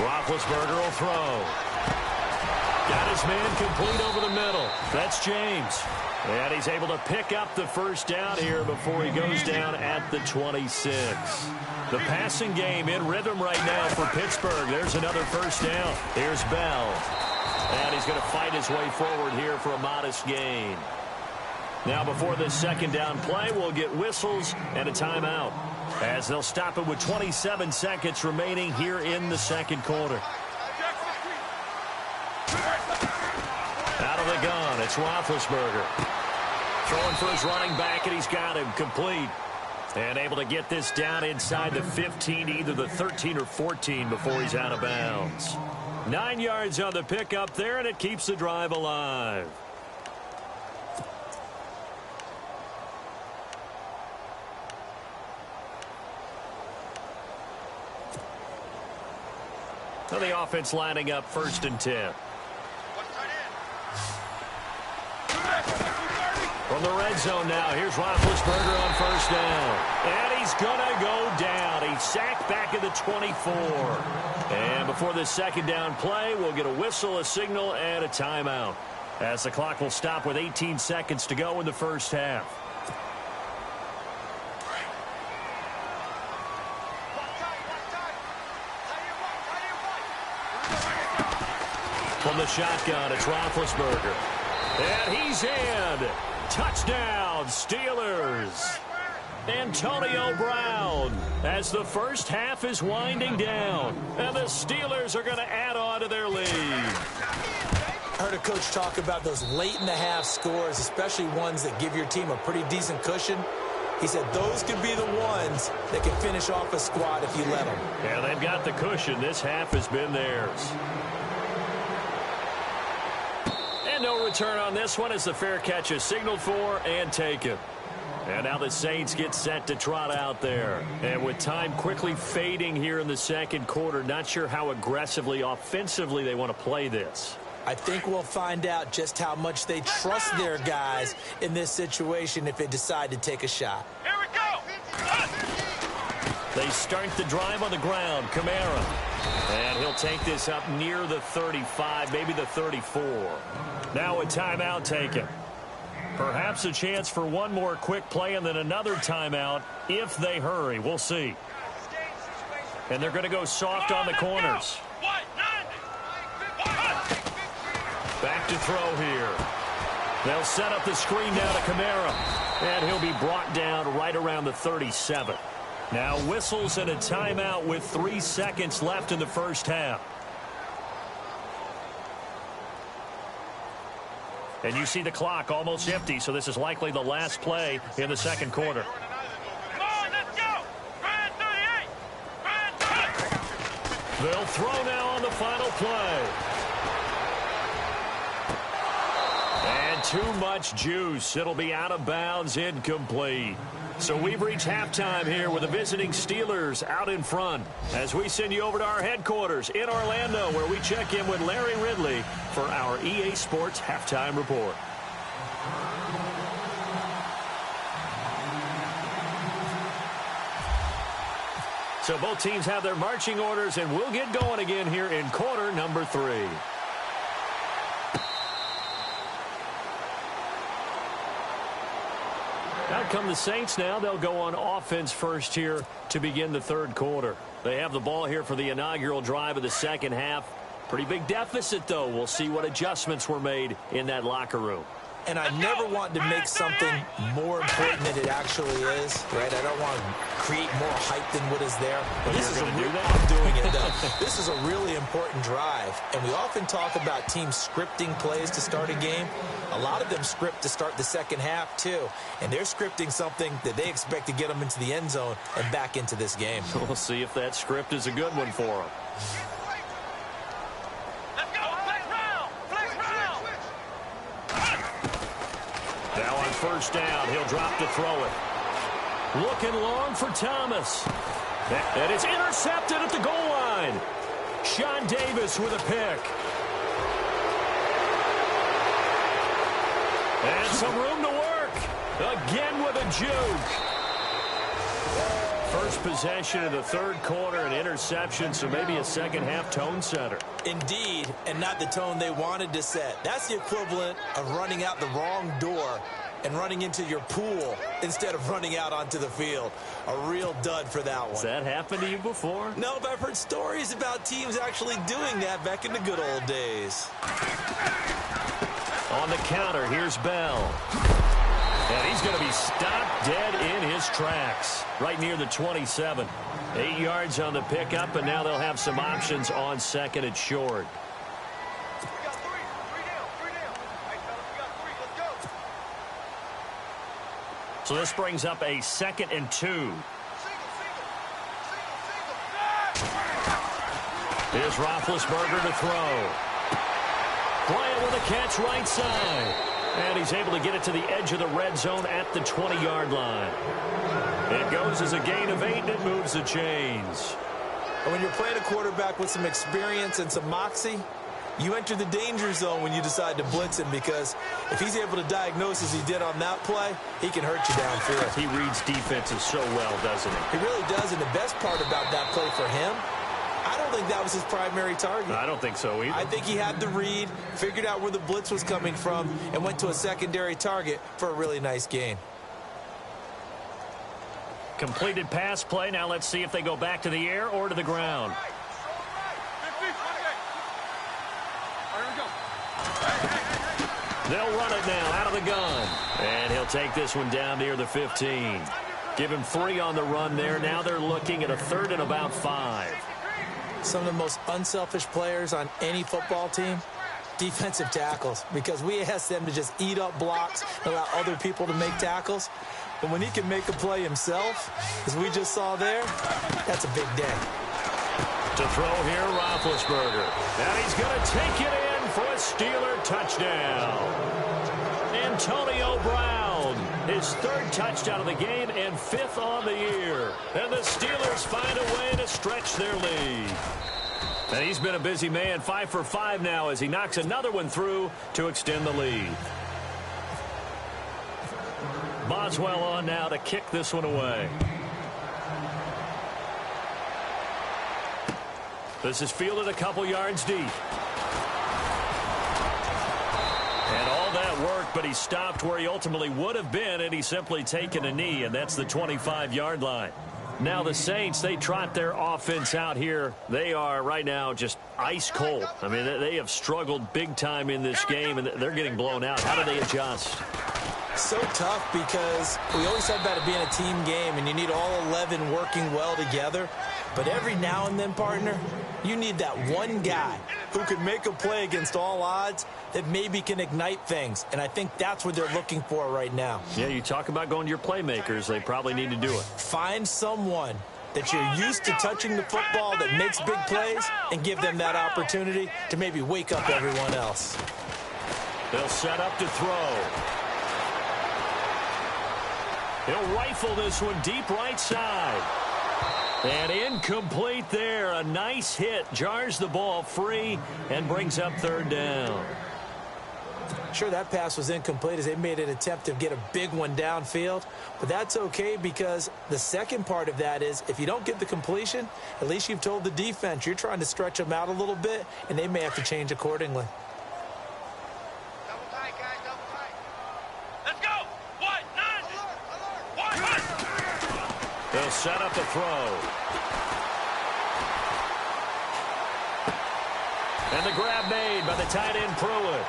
Roethlisberger will throw. Got his man complete over the middle. That's James. And he's able to pick up the first down here before he goes down at the 26. The passing game in rhythm right now for Pittsburgh. There's another first down. Here's Bell. And he's going to fight his way forward here for a modest gain. Now before this second down play, we'll get whistles and a timeout, as they'll stop it with 27 seconds remaining here in the second quarter. Out of the gun, it's Roethlisberger. Throwing for his running back, and he's got him complete. And able to get this down inside the 15, either the 13 or 14 before he's out of bounds. 9 yards on the pickup there, and it keeps the drive alive. Now the offense lining up 1st and 10. From the red zone now, here's Roethlisberger on first down. And he's going to go down. He's sacked back at the 24. And before this second down play, we'll get a whistle, a signal, and a timeout, as the clock will stop with 18 seconds to go in the first half. From the shotgun, it's Roethlisberger. And he's in. Touchdown, Steelers. Antonio Brown, as the first half is winding down. And the Steelers are going to add on to their lead. I heard a coach talk about those late-in-the-half scores, especially ones that give your team a pretty decent cushion. He said those could be the ones that can finish off a squad if you let them. Yeah, they've got the cushion. This half has been theirs. No return on this one as the fair catch is signaled for and taken. And now the Saints get set to trot out there. And with time quickly fading here in the second quarter, not sure how aggressively, offensively they want to play this. I think we'll find out just how much they trust their guys in this situation if they decide to take a shot. Here we go. They start the drive on the ground. Kamara. And he'll take this up near the 35, maybe the 34. Now a timeout taken. Perhaps a chance for one more quick play and then another timeout if they hurry. We'll see. And they're going to go soft on the corners. Back to throw here. They'll set up the screen down to Kamara. And he'll be brought down right around the 37. Now whistles and a timeout with 3 seconds left in the first half. And you see the clock almost empty, so this is likely the last play in the second quarter. Come on, let's go. Run 38. Run 38. They'll throw now on the final play. And too much juice. It'll be out of bounds, incomplete. So we've reached halftime here with the visiting Steelers out in front, as we send you over to our headquarters in Orlando, where we check in with Larry Ridley for our EA Sports Halftime Report. So both teams have their marching orders, and we'll get going again here in quarter number 3. Out come the Saints now. They'll go on offense first here to begin the third quarter. They have the ball here for the inaugural drive of the second half. Pretty big deficit, though. We'll see what adjustments were made in that locker room. And I never want to make something more important than it actually is, right? I don't want to create more hype than what is there. But this is I'm doing it, though. This is a really important drive. And we often talk about teams scripting plays to start a game. A lot of them script to start the second half, too. And they're scripting something that they expect to get them into the end zone and back into this game. We'll see if that script is a good one for them. first down. He'll drop to throw it. Looking long for Thomas. And it's intercepted at the goal line. Sean Davis with a pick. And some room to work. Again with a juke. First possession of the third quarter, an interception, so maybe a second-half tone setter. Indeed, and not the tone they wanted to set. That's the equivalent of running out the wrong door and running into your pool instead of running out onto the field. A real dud for that one. Has that happened to you before? No, but I've heard stories about teams actually doing that back in the good old days. On the counter, here's Bell. And he's going to be stopped dead in his tracks, right near the 27. 8 yards on the pickup, and now they'll have some options on second and short. We got three. Three down. Hey, fellas, we got three. Let's go. So this brings up a 2nd and 2. Single. Here's Roethlisberger to throw. Bryant with a catch right side. And he's able to get it to the edge of the red zone at the 20-yard line. It goes as a gain of 8, and it moves the chains. And when you're playing a quarterback with some experience and some moxie, you enter the danger zone when you decide to blitz him, because if he's able to diagnose as he did on that play, he can hurt you downfield. He reads defenses so well, doesn't he? He really does, and the best part about that play for him, I don't think that was his primary target. I don't think so either. I think he had the read, figured out where the blitz was coming from, and went to a secondary target for a really nice gain. Completed pass play. Now let's see if they go back to the air or to the ground. They'll run it now out of the gun. And he'll take this one down near the 15. Give him 3 on the run there. Now they're looking at a 3rd and about 5. Some of the most unselfish players on any football team, defensive tackles, because we ask them to just eat up blocks and allow other people to make tackles. But when he can make a play himself, as we just saw there, that's a big day. To throw here, Roethlisberger. And he's going to take it in for a Steeler touchdown. Antonio Brown, his 3rd touchdown of the game and 5th on the year. And the Steelers find a way to stretch their lead. And he's been a busy man, 5 for 5 now as he knocks another one through to extend the lead. Boswell on now to kick this one away. This is fielded a couple yards deep. And all that work, but he stopped where he ultimately would have been, and he's simply taken a knee, and that's the 25-yard line. Now the Saints, they trot their offense out here. They are right now just ice cold. I mean, they have struggled big time in this game, and they're getting blown out. How do they adjust? So tough, because we always talk about it being a team game, and you need all 11 working well together. But every now and then, partner, you need that one guy who can make a play against all odds that maybe can ignite things. And I think that's what they're looking for right now. Yeah, you talk about going to your playmakers. They probably need to do it. Find someone that you're used to touching the football that makes big plays and give them that opportunity to maybe wake up everyone else. They'll set up to throw. He'll rifle this one deep right side. And incomplete there. A nice hit. Jars the ball free and brings up 3rd down. Sure, that pass was incomplete as they made an attempt to get a big one downfield. But that's okay, because the second part of that is if you don't get the completion, at least you've told the defense you're trying to stretch them out a little bit, and they may have to change accordingly. Double tight, guys, double tight. Let's go. What? Nine. What? They'll set up a throw. And the grab made by the tight end Pruitt.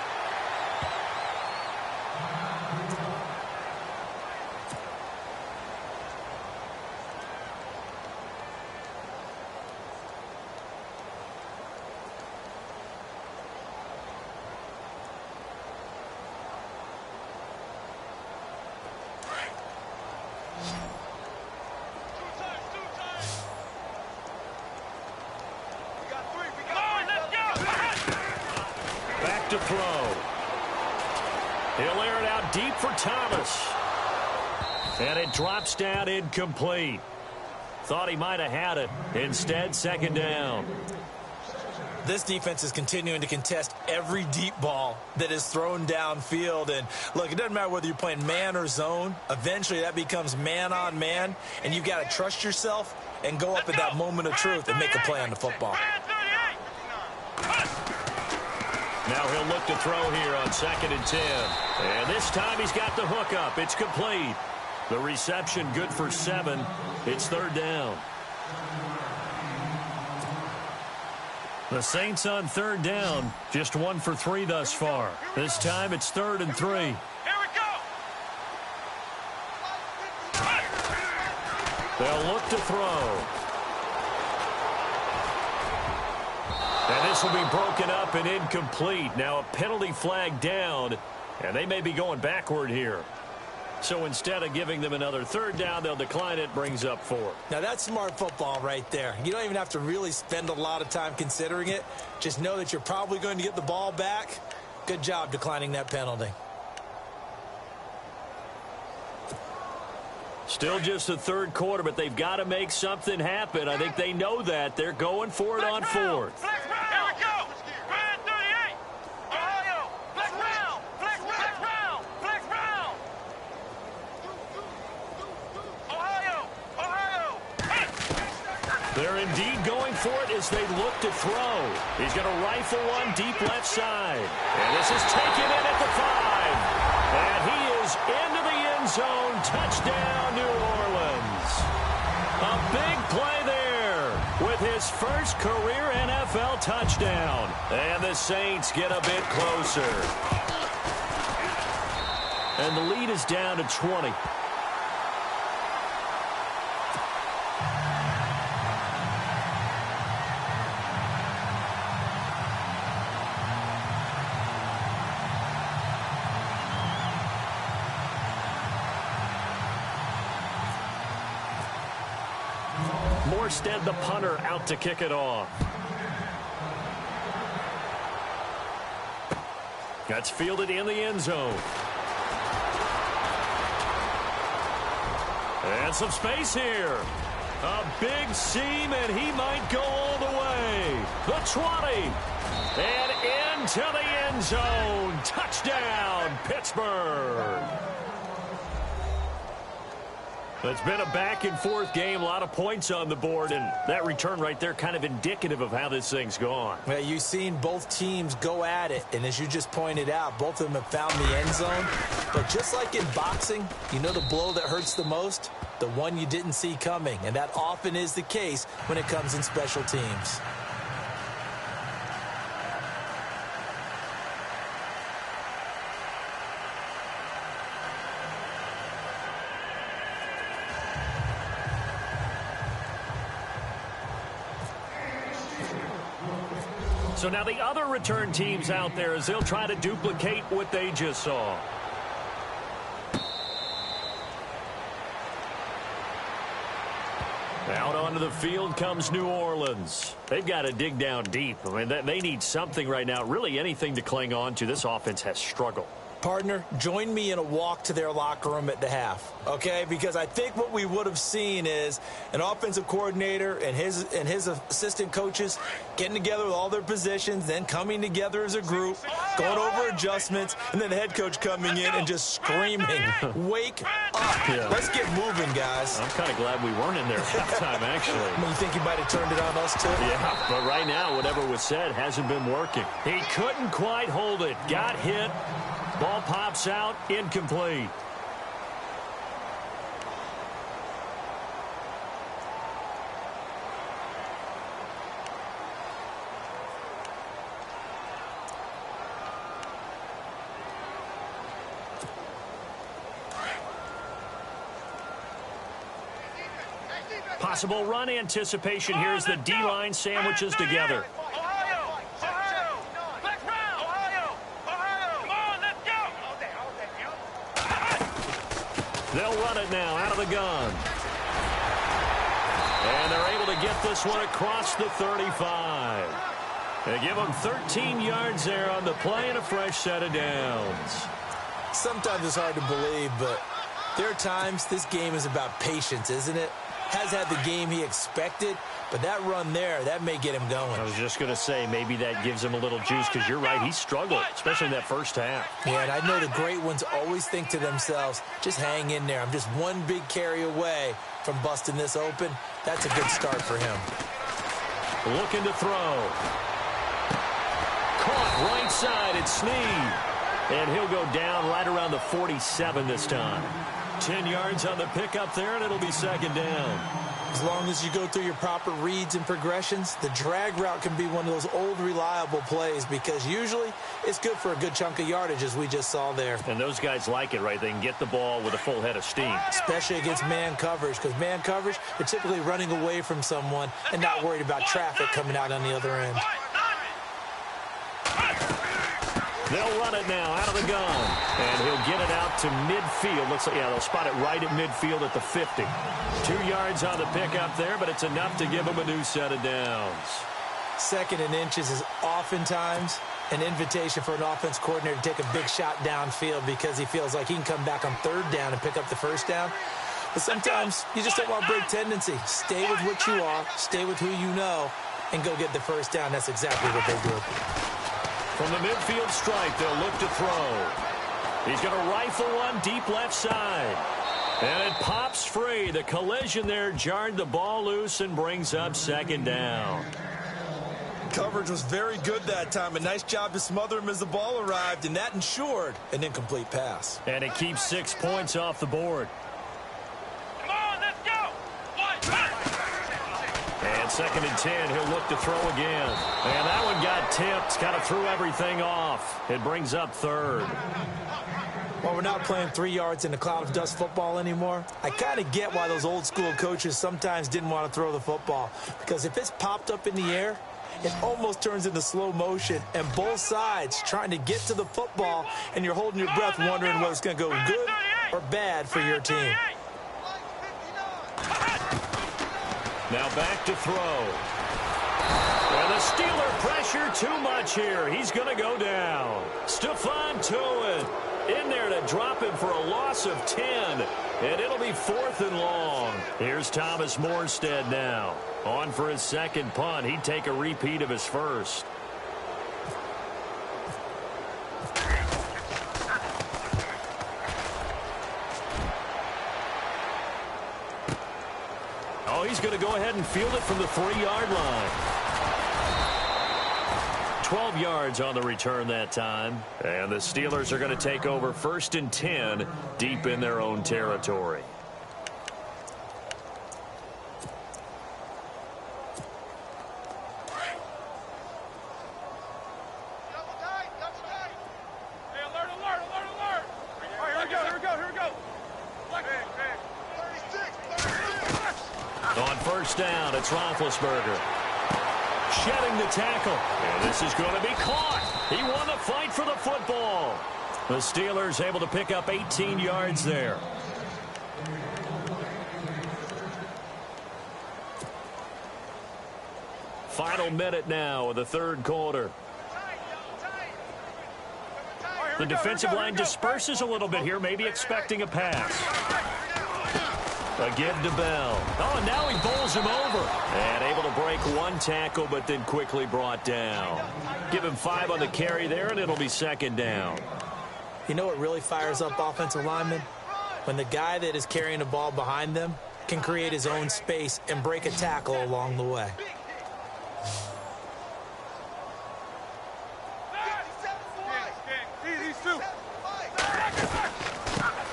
We got three. To throw. He'll air it out deep for Thomas. And it drops down incomplete. Thought he might have had it. Instead, second down. This defense is continuing to contest every deep ball that is thrown downfield. And, look, it doesn't matter whether you're playing man or zone. Eventually, that becomes man on man. And you've got to trust yourself and go up at that moment of truth and make a play on the football. Now he'll look to throw here on 2nd and 10. And this time he's got the hook up. It's complete. The reception good for 7. It's 3rd down. The Saints on 3rd down, just 1 for 3 thus far. This time it's 3rd and 3. Here we go. They'll look to throw. And this will be broken up and incomplete. Now a penalty flag down, and they may be going backward here. So instead of giving them another 3rd down, they'll decline it, brings up 4. Now, that's smart football right there. You don't even have to really spend a lot of time considering it. Just know that you're probably going to get the ball back. Good job declining that penalty. Still just the 3rd quarter, but they've got to make something happen. I think they know that. They're going for it on 4th. Here we go. Brand 38. Ohio. Flex round. Flex round. Flex round. Ohio. They're indeed going for it as they look to throw. He's going to rifle one deep left side. And this is taken in at the 5. And he is into the end zone. Touchdown, New Orleans. A big play there with his first career NFL touchdown. And the Saints get a bit closer. And the lead is down to 20. Morstead, the punter, out to kick it off. That's fielded in the end zone. And some space here. A big seam, and he might go all the way. The 20. And into the end zone. Touchdown, Pittsburgh. It's been a back-and-forth game, a lot of points on the board, and that return right there kind of indicative of how this thing's gone. Well, you've seen both teams go at it, and as you just pointed out, both of them have found the end zone. But just like in boxing, you know the blow that hurts the most? The one you didn't see coming, and that often is the case when it comes in special teams. So now the other return teams out there as they'll try to duplicate what they just saw. Out onto the field comes New Orleans. They've got to dig down deep. I mean, they need something right now, really anything to cling on to. This offense has struggled. Partner, join me in a walk to their locker room at the half, okay? Because I think what we would have seen is an offensive coordinator and his assistant coaches getting together with all their positions, then coming together as a group, going over adjustments, and then the head coach coming in and just screaming, wake up. Yeah. Let's get moving, guys. I'm kind of glad we weren't in there at halftime, actually. I mean, you think you might have turned it on us, too? Yeah, but right now, whatever was said hasn't been working. He couldn't quite hold it. Got hit. Ball pops out, incomplete. Possible run anticipation here as the D-line sandwiches together. They'll run it now out of the gun. And they're able to get this one across the 35. They give them 13 yards there on the play and a fresh set of downs. Sometimes it's hard to believe, but there are times this game is about patience, isn't it? Has had the game he expected, but that run there, that may get him going. I was just going to say, maybe that gives him a little juice, because you're right, he struggled, especially in that first half. Yeah, and I know the great ones always think to themselves, just hang in there. I'm just one big carry away from busting this open. That's a good start for him. Looking to throw. Caught right side, it's Snead. And he'll go down right around the 47 this time. 10 yards on the pickup there, and it'll be second down. As long as you go through your proper reads and progressions, the drag route can be one of those old reliable plays because usually it's good for a good chunk of yardage, as we just saw there. And those guys like it, right? They can get the ball with a full head of steam. Especially against man coverage, because man coverage, they're typically running away from someone and not worried about traffic coming out on the other end. They'll run it now out of the gun. And he'll get it out to midfield. Looks like, yeah, they'll spot it right at midfield at the 50. 2 yards on the pickup there, but it's enough to give him a new set of downs. Second and inches is oftentimes an invitation for an offense coordinator to take a big shot downfield because he feels like he can come back on third down and pick up the first down. But sometimes you just don't want to break tendency. Stay with what you are, stay with who you know, and go get the first down. That's exactly what they did. From the midfield stripe, they'll look to throw. He's going to rifle one deep left side. And it pops free. The collision there jarred the ball loose and brings up second down. Coverage was very good that time. A nice job to smother him as the ball arrived, and that ensured an incomplete pass. And it keeps 6 points off the board. Come on, let's go. And second and 10, he'll look to throw again. And that one got tipped, kind of threw everything off. It brings up third. Well, we're not playing 3 yards in a cloud of dust football anymore. I kind of get why those old school coaches sometimes didn't want to throw the football. Because if it's popped up in the air, it almost turns into slow motion. And both sides trying to get to the football, and you're holding your breath wondering whether it's going to go good or bad for your team. Now back to throw. And the Steeler pressure too much here. He's going to go down. Stephon Tuitt in there to drop him for a loss of 10. And it'll be 4th and long. Here's Thomas Morstead now. On for his second punt. He'd take a repeat of his first. Oh, he's going to go ahead and field it from the 3-yard line. 12 yards on the return that time. And the Steelers are going to take over 1st and 10 deep in their own territory. On first down, it's Roethlisberger. Shedding the tackle. And this is going to be caught. He won the fight for the football. The Steelers able to pick up 18 yards there. Final minute now of the third quarter. The defensive line disperses a little bit here, maybe expecting a pass. A give to Bell. Oh, and now he bowls him over. And able to break one tackle, but then quickly brought down. Give him 5 on the carry there, and it'll be second down. You know what really fires up offensive linemen? When the guy that is carrying the ball behind them can create his own space and break a tackle along the way.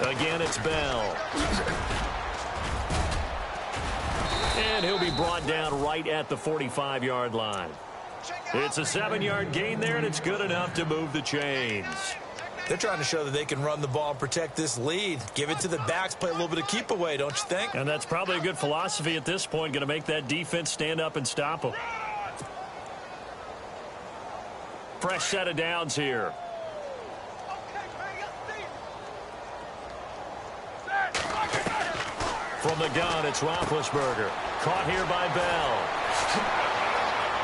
Again, it's Bell. And he'll be brought down right at the 45-yard line. It's a 7-yard gain there, and it's good enough to move the chains. They're trying to show that they can run the ball and protect this lead. Give it to the backs, play a little bit of keep away, don't you think? And that's probably a good philosophy at this point, going to make that defense stand up and stop them. Fresh set of downs here. From the gun, it's Roethlisberger. Caught here by Bell.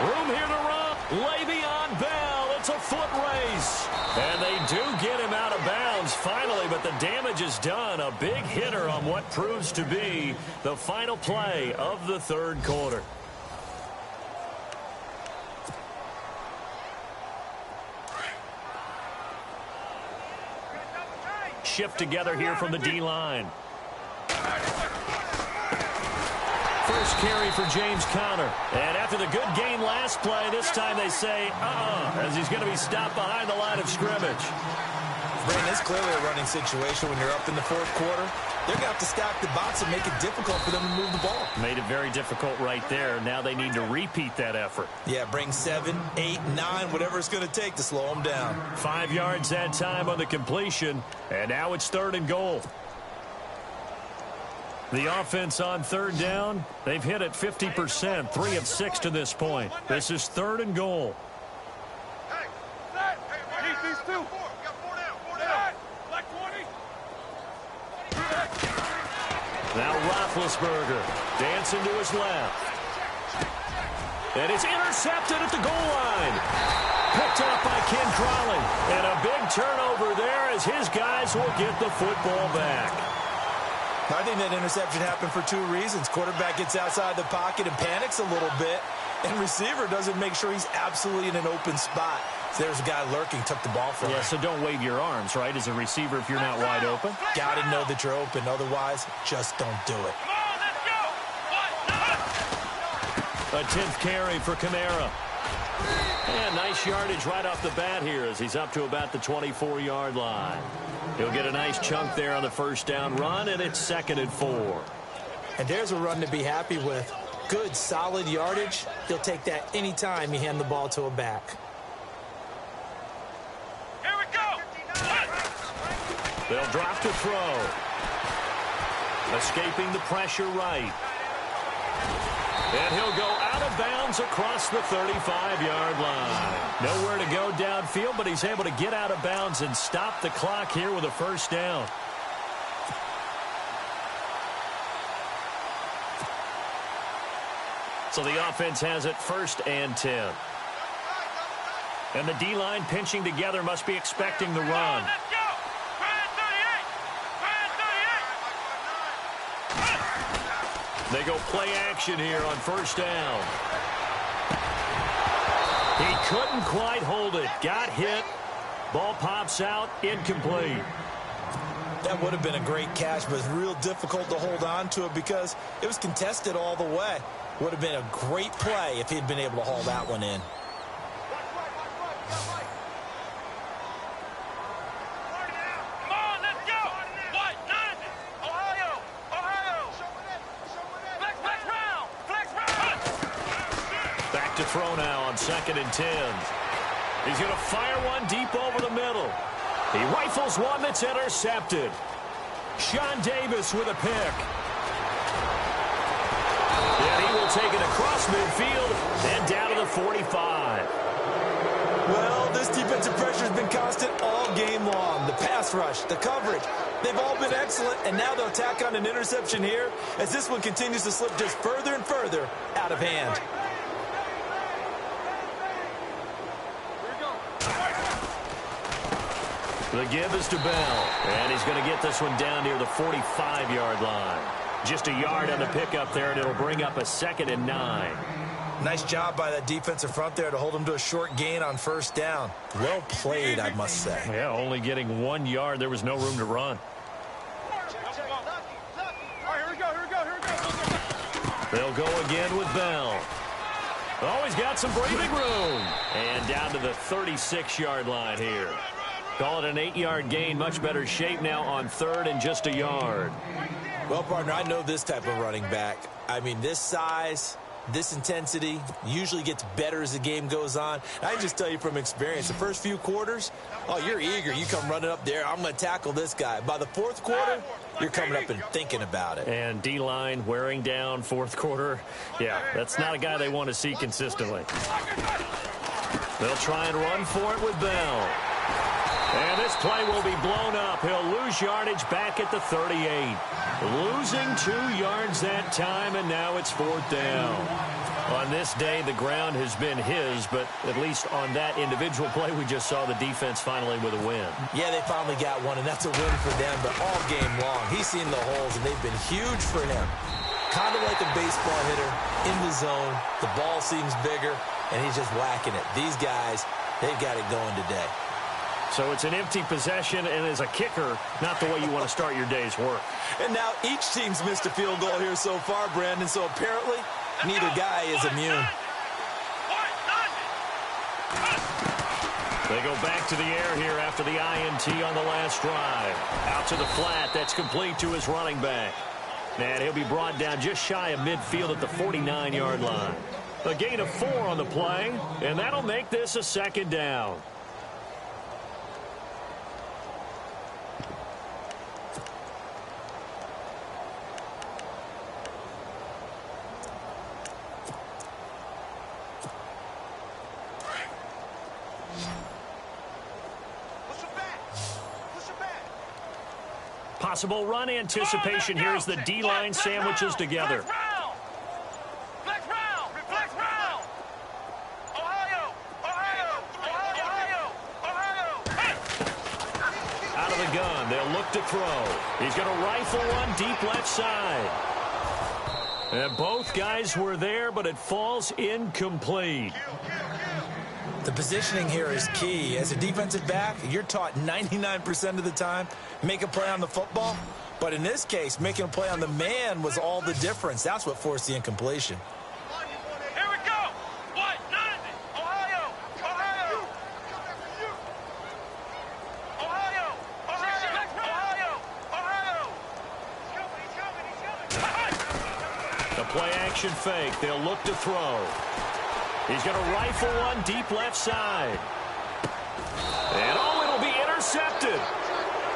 Room here to run. Le'Veon Bell. It's a foot race. And they do get him out of bounds finally, but the damage is done. A big hitter on what proves to be the final play of the third quarter. Shift together here from the D-line. First carry for James Conner. And after the good game last play, this time they say, as he's going to be stopped behind the line of scrimmage. Brandon, it's clearly a running situation when you're up in the fourth quarter. They're going to have to stack the box and make it difficult for them to move the ball. Made it very difficult right there. Now they need to repeat that effort. Yeah, bring 7, 8, 9, whatever it's going to take to slow them down. 5 yards that time on the completion, and now it's 3rd and goal. The offense on 3rd down, they've hit it 50%, 3 of 6 to this point. This is 3rd and goal. Keep these two. Four down. Black 20. Now Roethlisberger dancing to his left. And it's intercepted at the goal line. Picked up by Ken Crawley. And a big turnover there as his guys will get the football back. I think that interception happened for 2 reasons. Quarterback gets outside the pocket and panics a little bit. And receiver doesn't make sure he's absolutely in an open spot. So there's a guy lurking, took the ball from him. Yeah, so don't wave your arms, right, as a receiver if you're not wide open. Got to know that you're open. Otherwise, just don't do it. Come on, let's go. A 10th carry for Kamara. And nice yardage right off the bat here as he's up to about the 24-yard line. He'll get a nice chunk there on the first down run, and it's 2nd and 4. And there's a run to be happy with. Good, solid yardage. He'll take that any time you hand the ball to a back. Here we go. They'll drop to throw. Escaping the pressure right. And he'll go out of bounds across the 35-yard line. Nowhere to go downfield, but he's able to get out of bounds and stop the clock here with a first down. So the offense has it 1st and 10. And the D-line pinching together must be expecting the run. Let's go. Brand 38. They go play action here on first down. He couldn't quite hold it. Got hit. Ball pops out. Incomplete. That would have been a great catch, but it's real difficult to hold on to it because it was contested all the way. Would have been a great play if he'd been able to haul that one in. Come on, let's go. White, 9. Ohio. Flex round. Back to throw now on 2nd and 10. He's going to fire one deep over the middle. He rifles one that's intercepted. Sean Davis with a pick. And he will take it across midfield and down to the 45. Well, this defensive pressure has been constant all game long. The pass rush, the coverage, they've all been excellent, and now they'll tack on an interception here as this one continues to slip just further and further out of hand. The give is to Bell, and he's going to get this one down near the 45-yard line. Just a yard on the pickup there, and it'll bring up a 2nd and 9. Nice job by that defensive front there to hold him to a short gain on first down. Well played, I must say. Yeah, only getting 1 yard. There was no room to run. All right, here we go. They'll go again with Bell. Oh, he's got some breathing room. And down to the 36-yard line here. Call it an 8-yard gain. Much better shape now on 3rd and just a yard. Well, partner, I know this type of running back. I mean, this size, this intensity usually gets better as the game goes on. I can just tell you from experience, the first few quarters, oh, you're eager. You come running up there, I'm going to tackle this guy. By the 4th quarter, you're coming up and thinking about it. And D-line wearing down 4th quarter. Yeah, that's not a guy they want to see consistently. They'll try and run for it with Bell. And this play will be blown up. He'll lose yardage back at the 38. Losing 2 yards that time, and now it's 4th down. On this day, the ground has been his, but at least on that individual play, we just saw the defense finally with a win. Yeah, they finally got one, and that's a win for them, but all game long, he's seen the holes, and they've been huge for him. Kind of like a baseball hitter, in the zone, the ball seems bigger, and he's just whacking it. These guys, they've got it going today. So it's an empty possession, and as a kicker, not the way you want to start your day's work. And now each team's missed a field goal here so far, Brandon, so apparently neither guy is immune. They go back to the air here after the INT on the last drive. Out to the flat. That's complete to his running back. And he'll be brought down just shy of midfield at the 49-yard line. A gain of 4 on the play, and that'll make this a second down. Possible run anticipation here as the D-line sandwiches together. Flex round. Ohio. Out of the gun, they'll look to throw. He's going to rifle one deep left side. And both guys were there, but it falls incomplete. The positioning here is key. As a defensive back, you're taught 99% of the time, make a play on the football. But in this case, making a play on the man was all the difference. That's what forced the incompletion. Here we go. What? Nothing. Ohio. The play action fake. They'll look to throw. He's going to rifle one deep left side. And it'll be intercepted.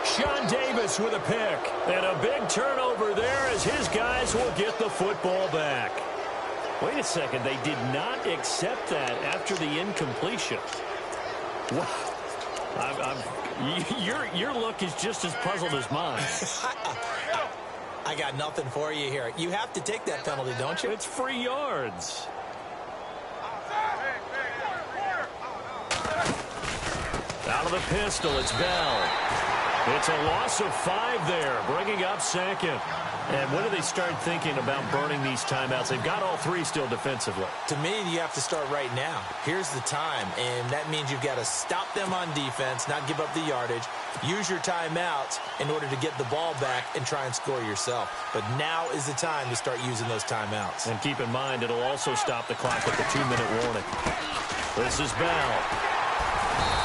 Sean Davis with a pick. And a big turnover there as his guys will get the football back. Wait a second. They did not accept that after the incompletion. Wow. Your look is just as puzzled as mine. I got nothing for you here. You have to take that penalty, don't you? It's free yards. Out of the pistol, it's Bell. It's a loss of 5 there, bringing up second. And when do they start thinking about burning these timeouts? They've got all 3 still defensively. To me, you have to start right now. Here's the time, and that means you've got to stop them on defense, not give up the yardage, use your timeouts in order to get the ball back and try and score yourself. But now is the time to start using those timeouts. And keep in mind, it'll also stop the clock at the 2-minute warning. This is Bell.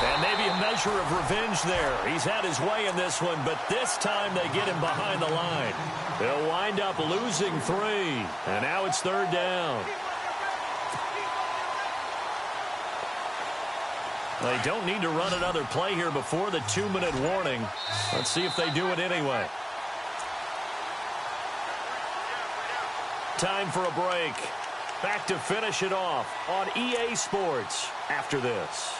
And maybe a measure of revenge there. He's had his way in this one, but this time they get him behind the line. They'll wind up losing 3. And now it's 3rd down. They don't need to run another play here before the 2-minute warning. Let's see if they do it anyway. Time for a break. Back to finish it off on EA Sports after this.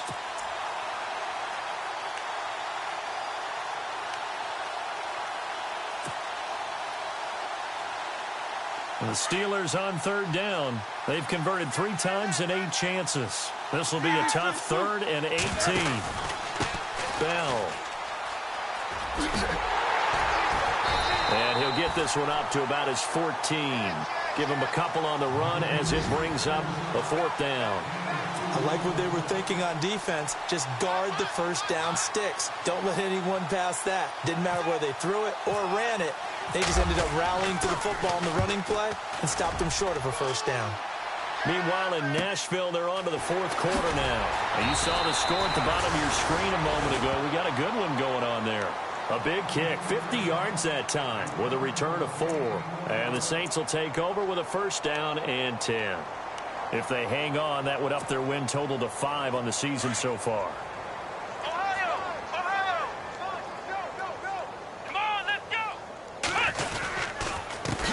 The Steelers on 3rd down. They've converted 3 times in 8 chances. This will be a tough 3rd and 18. Bell. And he'll get this one up to about his 14. Give him a couple on the run as it brings up a 4th down. I like what they were thinking on defense. Just guard the first down sticks. Don't let anyone pass that. Didn't matter whether they threw it or ran it. They just ended up rallying to the football in the running play and stopped them short of a first down. Meanwhile, in Nashville, they're on to the 4th quarter now. And you saw the score at the bottom of your screen a moment ago. We got a good one going on there. A big kick, 50 yards that time with a return of 4. And the Saints will take over with a 1st down and 10. If they hang on, that would up their win total to 5 on the season so far.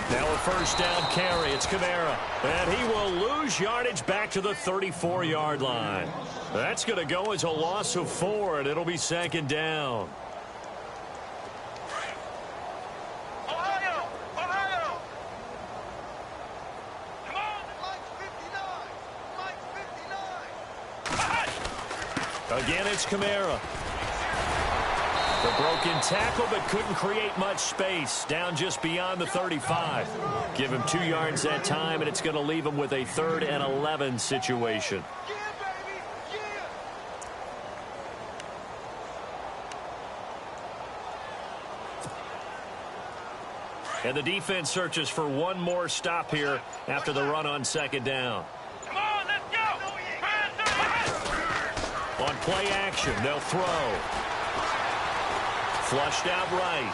Now a 1st down carry. It's Kamara. And he will lose yardage back to the 34-yard line. That's going to go as a loss of 4, and it'll be 2nd down. Again, it's Kamara. The broken tackle, but couldn't create much space. Down just beyond the 35. Give him 2 yards that time, and it's going to leave him with a 3rd and 11 situation. And the defense searches for one more stop here after the run on 2nd down. Come on, let's go. On play action, they'll throw. Flushed out right.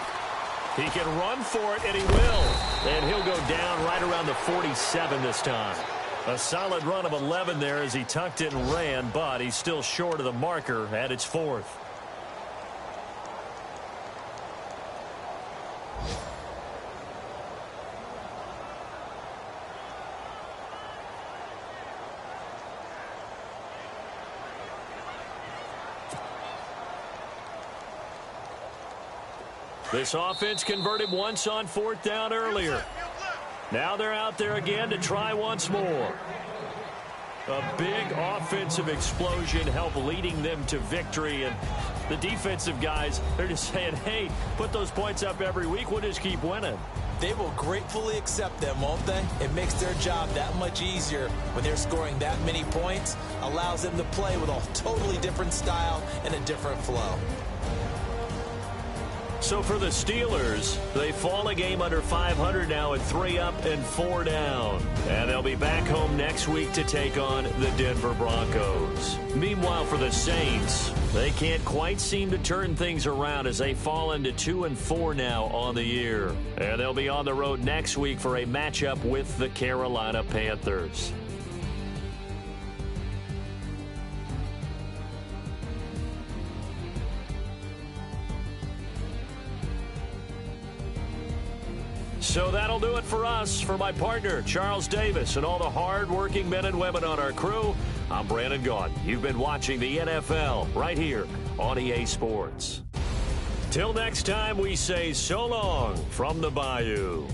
He can run for it, and he will. And he'll go down right around the 47 this time. A solid run of 11 there as he tucked it and ran, but he's still short of the marker at its 4th. This offense converted once on 4th down earlier. Now they're out there again to try once more. A big offensive explosion helped leading them to victory. And the defensive guys, they're just saying, hey, put those points up every week. We'll just keep winning. They will gratefully accept them, won't they? It makes their job that much easier when they're scoring that many points. Allows them to play with a totally different style and a different flow. So for the Steelers, they fall a game under 500 now at 3 up and 4 down. And they'll be back home next week to take on the Denver Broncos. Meanwhile, for the Saints, they can't quite seem to turn things around as they fall into 2 and 4 now on the year. And they'll be on the road next week for a matchup with the Carolina Panthers. So that'll do it for us. For my partner, Charles Davis, and all the hard-working men and women on our crew, I'm Brandon Gaudin. You've been watching the NFL right here on EA Sports. Till next time, we say so long from the Bayou.